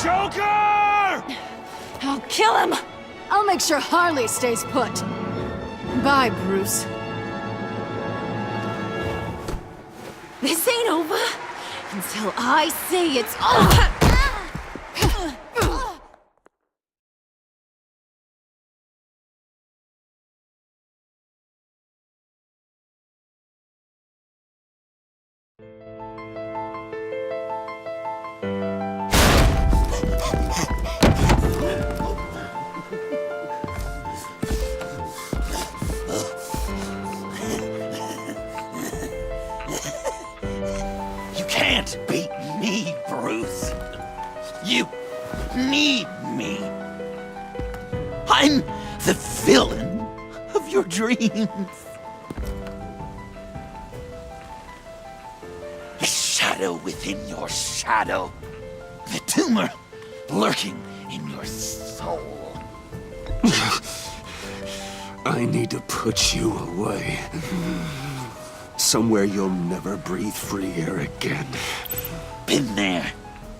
Joker! I'll kill him! I'll make sure Harley stays put. Bye, Bruce. This ain't over until I say it's over. You can't beat me, Bruce. You need me. I'm the villain of your dreams. The shadow within your shadow. The tumor lurking in your soul. I need to put you away. Somewhere you'll never breathe free air again. Been there,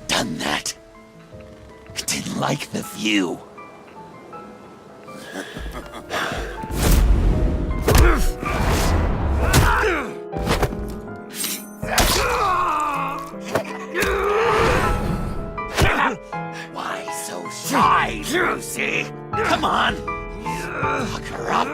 done that. Didn't like the view. Why so shy, Lucy? Come on. Lock her up.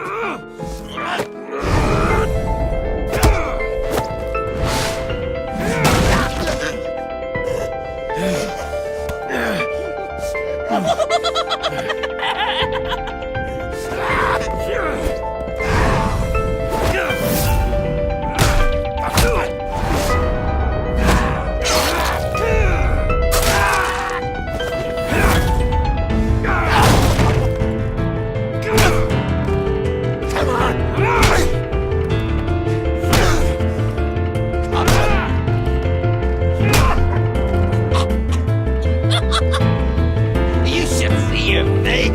You should see your face.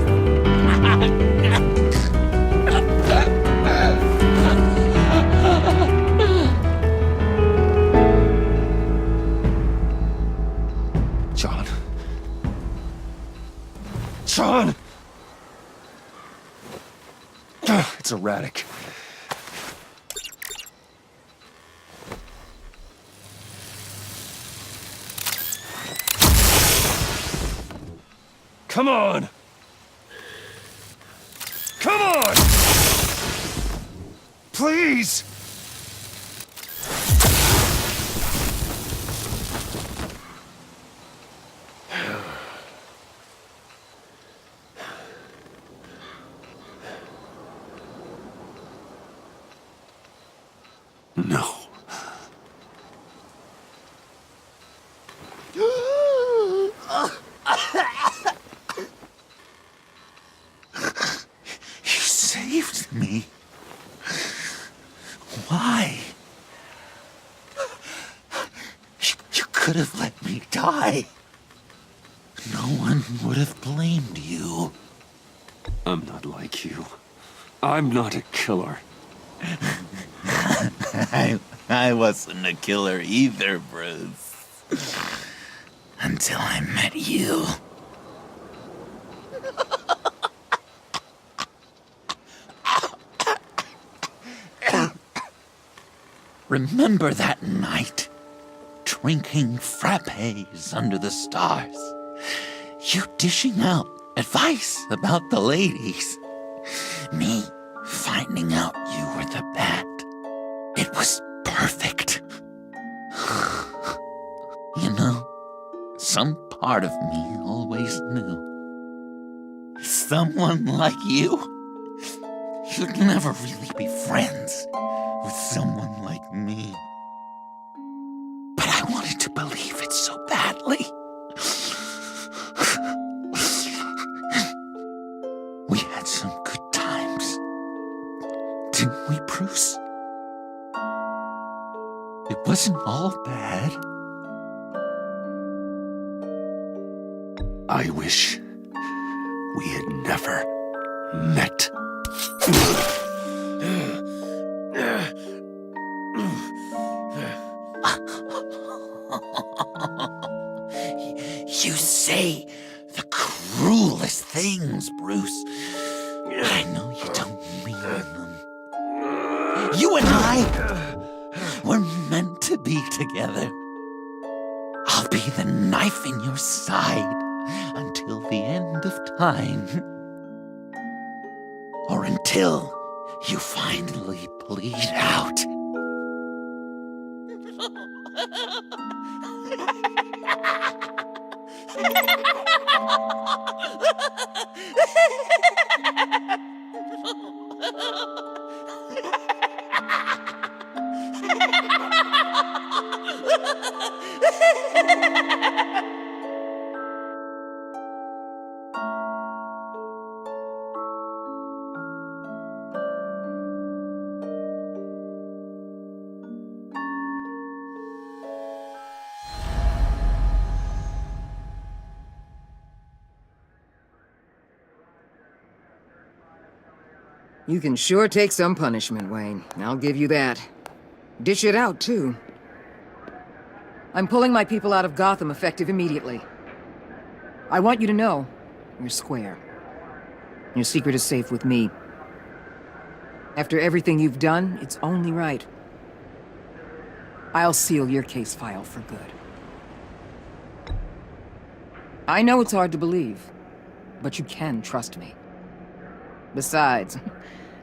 John. John! It's erratic. Come on! Come on! Please! No. You saved me. Why? You could have let me die. No one would have blamed you. I'm not like you. I'm not a killer. I wasn't a killer either, Bruce. Until I met you. Remember that night? Drinking frappes under the stars. You dishing out advice about the ladies. Me finding out you were the bat. It was perfect. You know, some part of me always knew. Someone like you, you'd never really be friends with someone like me. But I wanted to believe it so badly. We had some good times. Bruce? It wasn't all bad. I wish we had never met. You say the cruelest things, Bruce. I know you don't mean them. You and I were meant to be together. I'll be the knife in your side until the end of time. Or until you finally bleed out. You can sure take some punishment, Wayne. I'll give you that. Dish it out, too. I'm pulling my people out of Gotham effective immediately. I want you to know, you're square. Your secret is safe with me. After everything you've done, it's only right. I'll seal your case file for good. I know it's hard to believe, but you can trust me. Besides,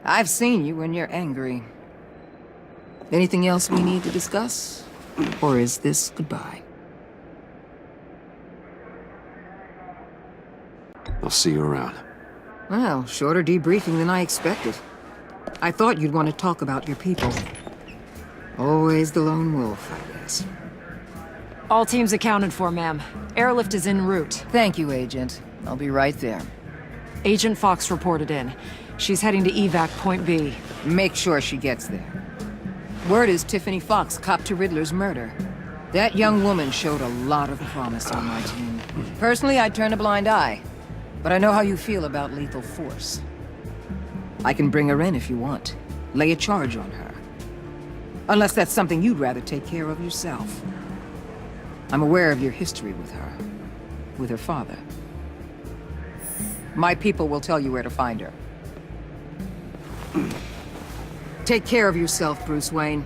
I've seen you when you're angry. Anything else we need to discuss? Or is this goodbye? I'll see you around. Well, shorter debriefing than I expected. I thought you'd want to talk about your people. Always the lone wolf, I guess. All teams accounted for, ma'am. Airlift is en route. Thank you, Agent. I'll be right there. Agent Fox reported in. She's heading to evac Point B. Make sure she gets there. Word is Tiffany Fox copped to Riddler's murder. That young woman showed a lot of promise on my team. Personally, I'd turn a blind eye. But I know how you feel about lethal force. I can bring her in if you want. Lay a charge on her. Unless that's something you'd rather take care of yourself. I'm aware of your history with her. With her father. My people will tell you where to find her. Take care of yourself, Bruce Wayne.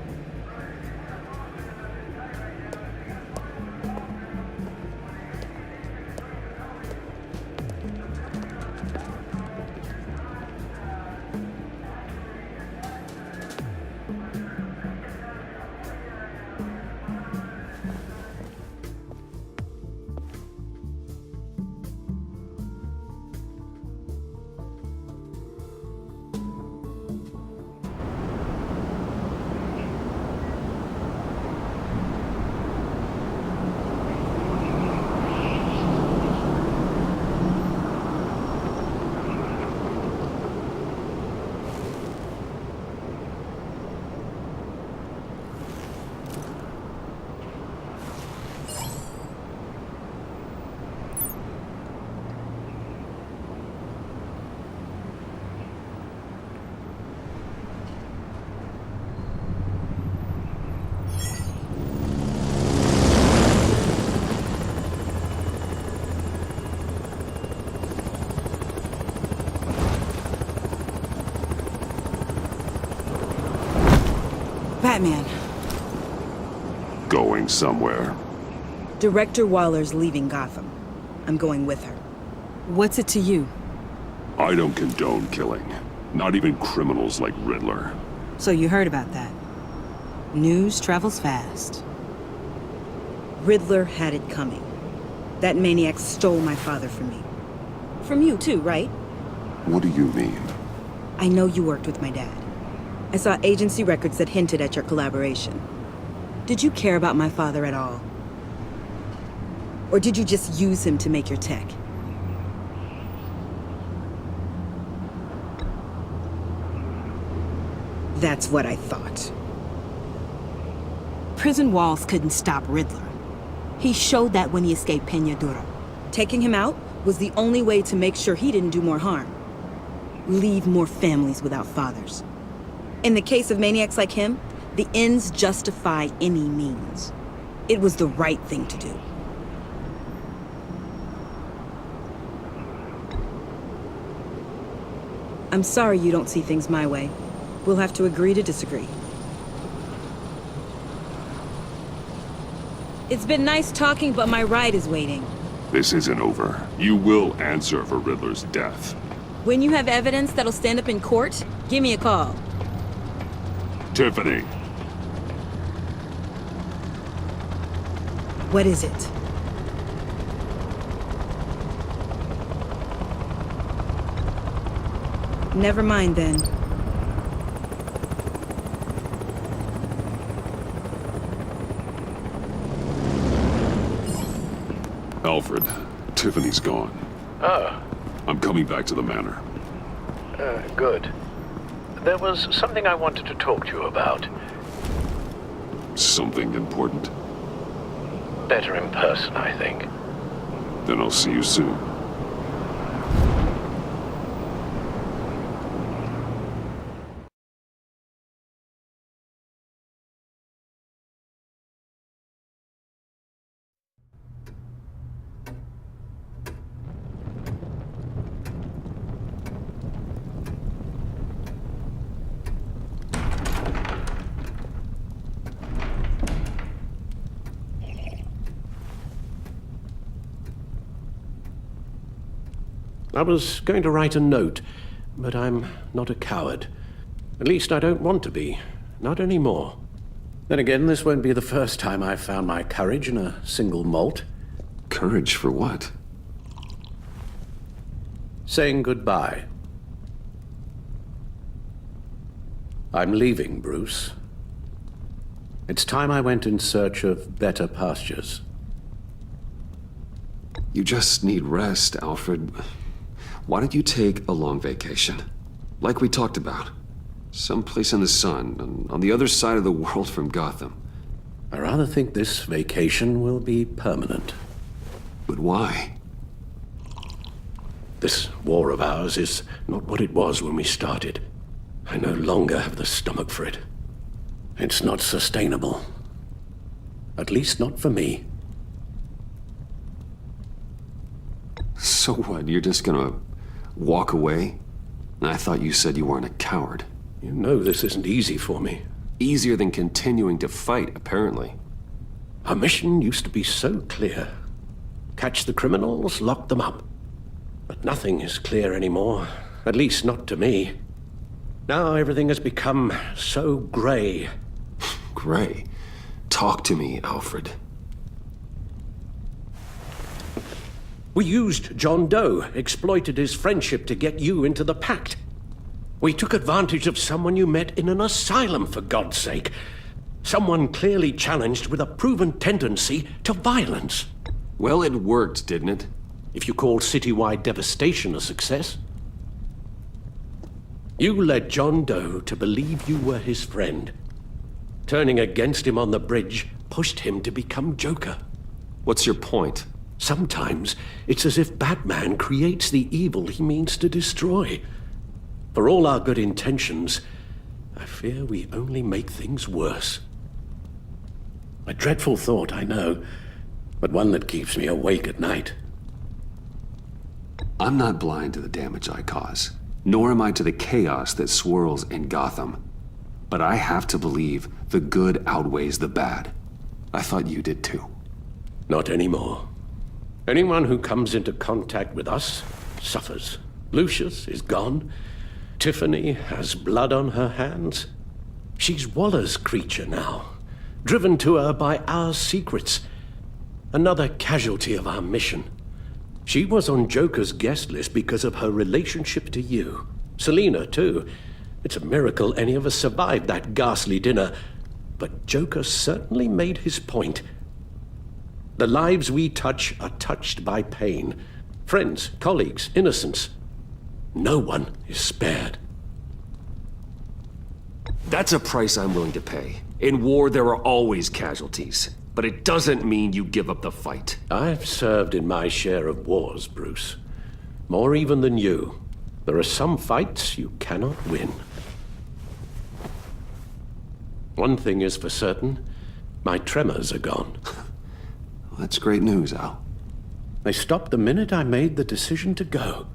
Batman. Going somewhere. Director Waller's leaving Gotham. I'm going with her. What's it to you? I don't condone killing. Not even criminals like Riddler. So you heard about that. News travels fast. Riddler had it coming. That maniac stole my father from me. From you too, right? What do you mean? I know you worked with my dad. I saw agency records that hinted at your collaboration. Did you care about my father at all? Or did you just use him to make your tech? That's what I thought. Prison walls couldn't stop Riddler. He showed that when he escaped Peñadura. Taking him out was the only way to make sure he didn't do more harm. Leave more families without fathers. In the case of maniacs like him, the ends justify any means. It was the right thing to do. I'm sorry you don't see things my way. We'll have to agree to disagree. It's been nice talking, but my ride is waiting. This isn't over. You will answer for Riddler's death. When you have evidence that'll stand up in court, give me a call. Tiffany. What is it? Never mind then. Alfred, Tiffany's gone. Ah. I'm coming back to the manor. Good. There was something I wanted to talk to you about. Something important? Better in person, I think. Then I'll see you soon. I was going to write a note, but I'm not a coward. At least I don't want to be. Not anymore. Then again, this won't be the first time I've found my courage in a single molt. Courage for what? Saying goodbye. I'm leaving, Bruce. It's time I went in search of better pastures. You just need rest, Alfred. Why don't you take a long vacation? Like we talked about. Someplace in the sun, on the other side of the world from Gotham. I rather think this vacation will be permanent. But why? This war of ours is not what it was when we started. I no longer have the stomach for it. It's not sustainable. At least not for me. So what, you're just gonna walk away? I thought you said you weren't a coward. You know this isn't easy for me. Easier than continuing to fight, apparently. Our mission used to be so clear. Catch the criminals, lock them up. But nothing is clear anymore. At least not to me. Now everything has become so gray. Gray? Talk to me, Alfred. We used John Doe, exploited his friendship to get you into the pact. We took advantage of someone you met in an asylum, for God's sake. Someone clearly challenged with a proven tendency to violence. Well, it worked, didn't it? If you call citywide devastation a success. You led John Doe to believe you were his friend. Turning against him on the bridge pushed him to become Joker. What's your point? Sometimes it's as if Batman creates the evil he means to destroy. For all our good intentions, I fear we only make things worse. A dreadful thought, I know, but one that keeps me awake at night. I'm not blind to the damage I cause, nor am I to the chaos that swirls in Gotham. But I have to believe the good outweighs the bad. I thought you did too. Not anymore. Anyone who comes into contact with us suffers. Lucius is gone. Tiffany has blood on her hands. She's Waller's creature now, driven to her by our secrets. Another casualty of our mission. She was on Joker's guest list because of her relationship to you. Selina, too. It's a miracle any of us survived that ghastly dinner. But Joker certainly made his point. The lives we touch are touched by pain. Friends, colleagues, innocents. No one is spared. That's a price I'm willing to pay. In war, there are always casualties. But it doesn't mean you give up the fight. I've served in my share of wars, Bruce. More even than you. There are some fights you cannot win. One thing is for certain, my tremors are gone. Well, that's great news, Al. They stopped the minute I made the decision to go.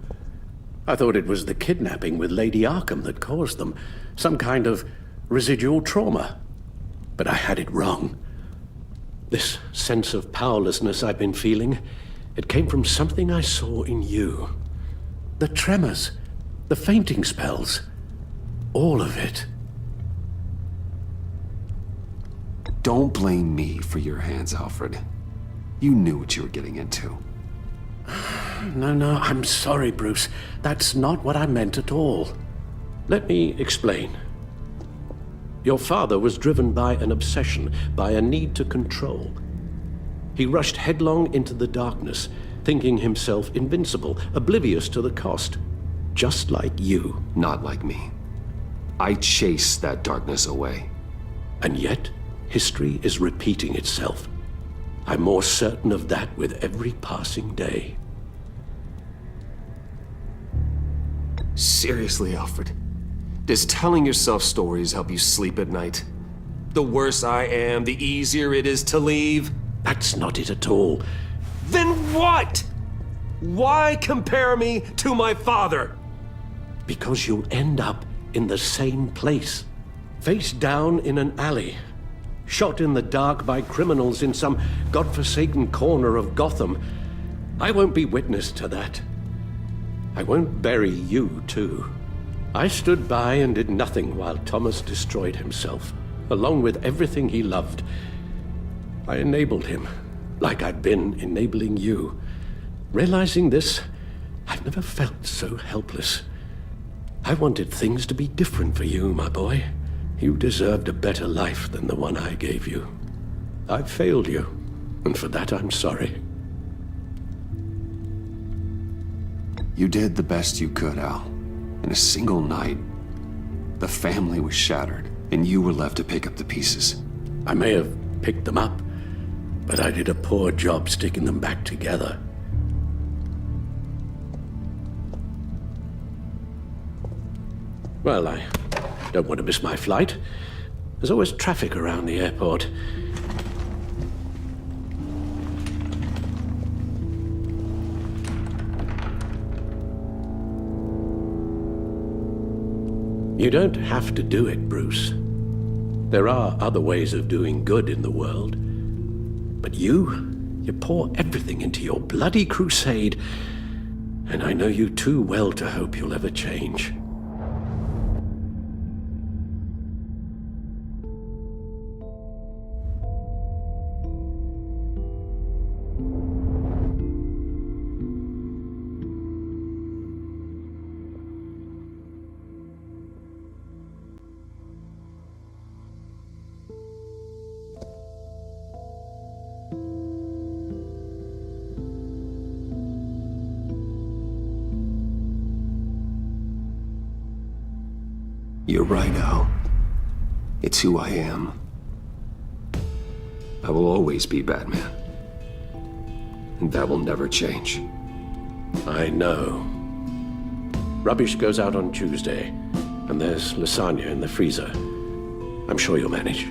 I thought it was the kidnapping with Lady Arkham that caused them. Some kind of residual trauma. But I had it wrong. This sense of powerlessness I've been feeling, it came from something I saw in you. The tremors, the fainting spells, all of it. Don't blame me for your hands, Alfred. You knew what you were getting into. No, I'm sorry, Bruce. That's not what I meant at all. Let me explain. Your father was driven by an obsession, by a need to control. He rushed headlong into the darkness, thinking himself invincible, oblivious to the cost. Just like you. Not like me. I chased that darkness away. And yet, history is repeating itself. I'm more certain of that with every passing day. Seriously, Alfred? Does telling yourself stories help you sleep at night? The worse I am, the easier it is to leave? That's not it at all. Then what? Why compare me to my father? Because you'll end up in the same place. Face down in an alley. Shot in the dark by criminals in some godforsaken corner of Gotham. I won't be witness to that. I won't bury you, too. I stood by and did nothing while Thomas destroyed himself, along with everything he loved. I enabled him, like I've been enabling you. Realizing this, I've never felt so helpless. I wanted things to be different for you, my boy. You deserved a better life than the one I gave you. I've failed you, and for that I'm sorry. You did the best you could, Al. In a single night, the family was shattered, and you were left to pick up the pieces. I may have picked them up, but I did a poor job sticking them back together. Well, I don't want to miss my flight. There's always traffic around the airport. You don't have to do it, Bruce. There are other ways of doing good in the world. But you pour everything into your bloody crusade, and I know you too well to hope you'll ever change. You're right, Al. It's who I am. I will always be Batman. And that will never change. I know. Rubbish goes out on Tuesday, and there's lasagna in the freezer. I'm sure you'll manage.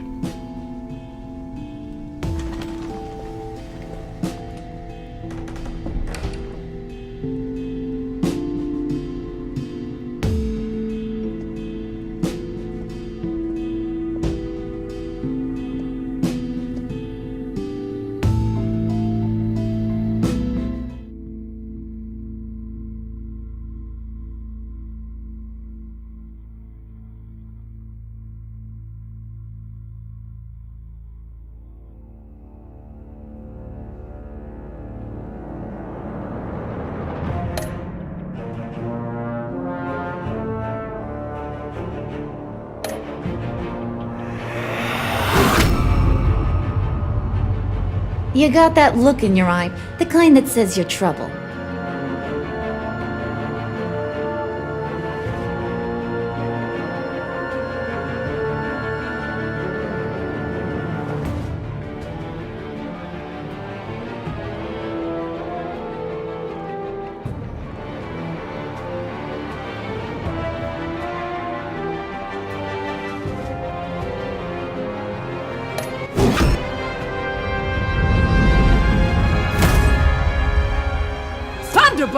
You got that look in your eye, the kind that says you're trouble.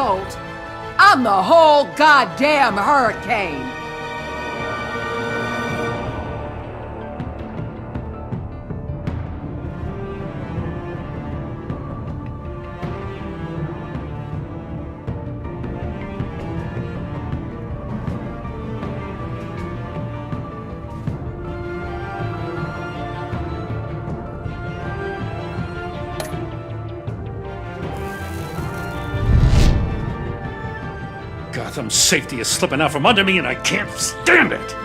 bolt, I'm the whole goddamn hurricane! Gotham's safety is slipping out from under me and I can't stand it!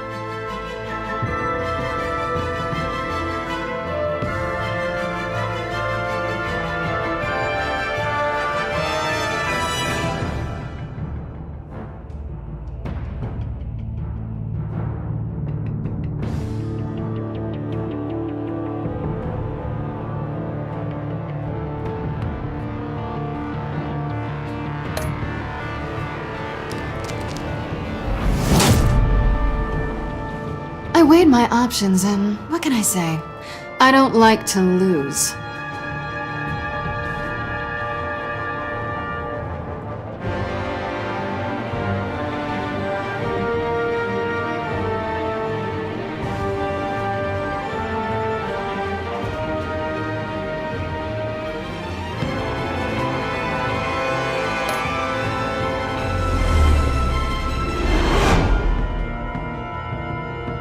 I weighed my options and what can I say? I don't like to lose.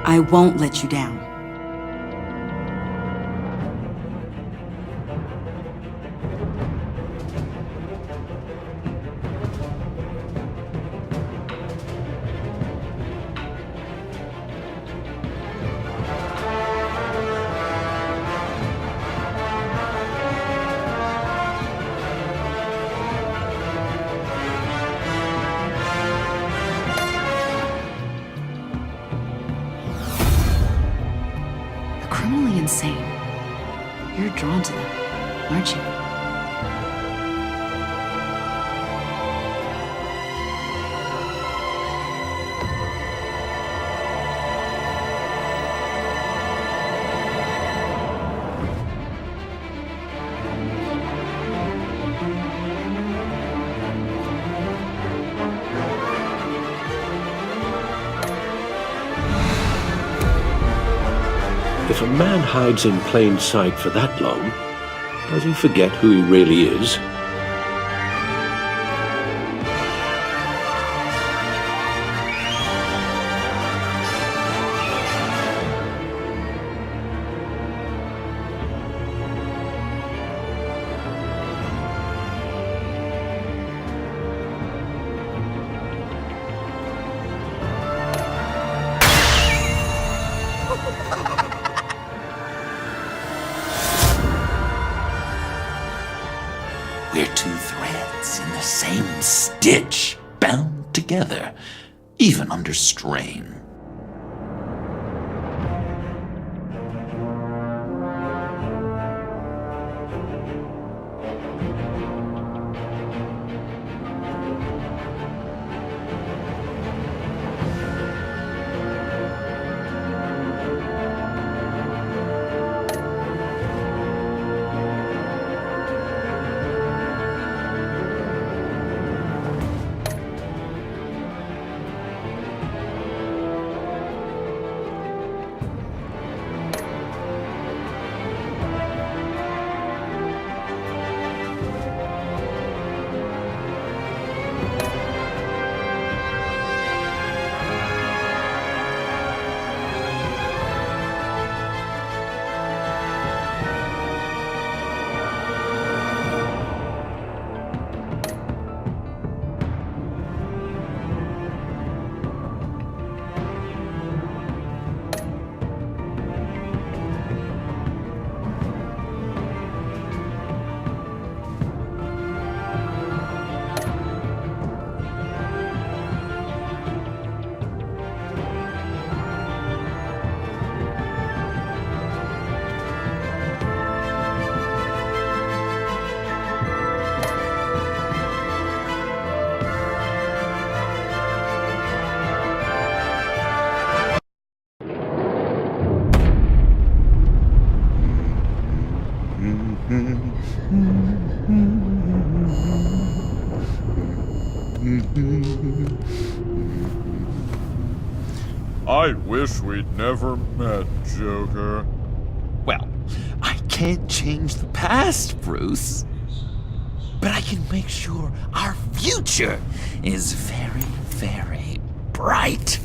I won't let you down. Criminally insane. You're drawn to them, aren't you? If a man hides in plain sight for that long, does he forget who he really is? We're two threads in the same stitch, bound together, even under strain. I wish we'd never met, Joker. Well, I can't change the past, Bruce. But I can make sure our future is very, very bright.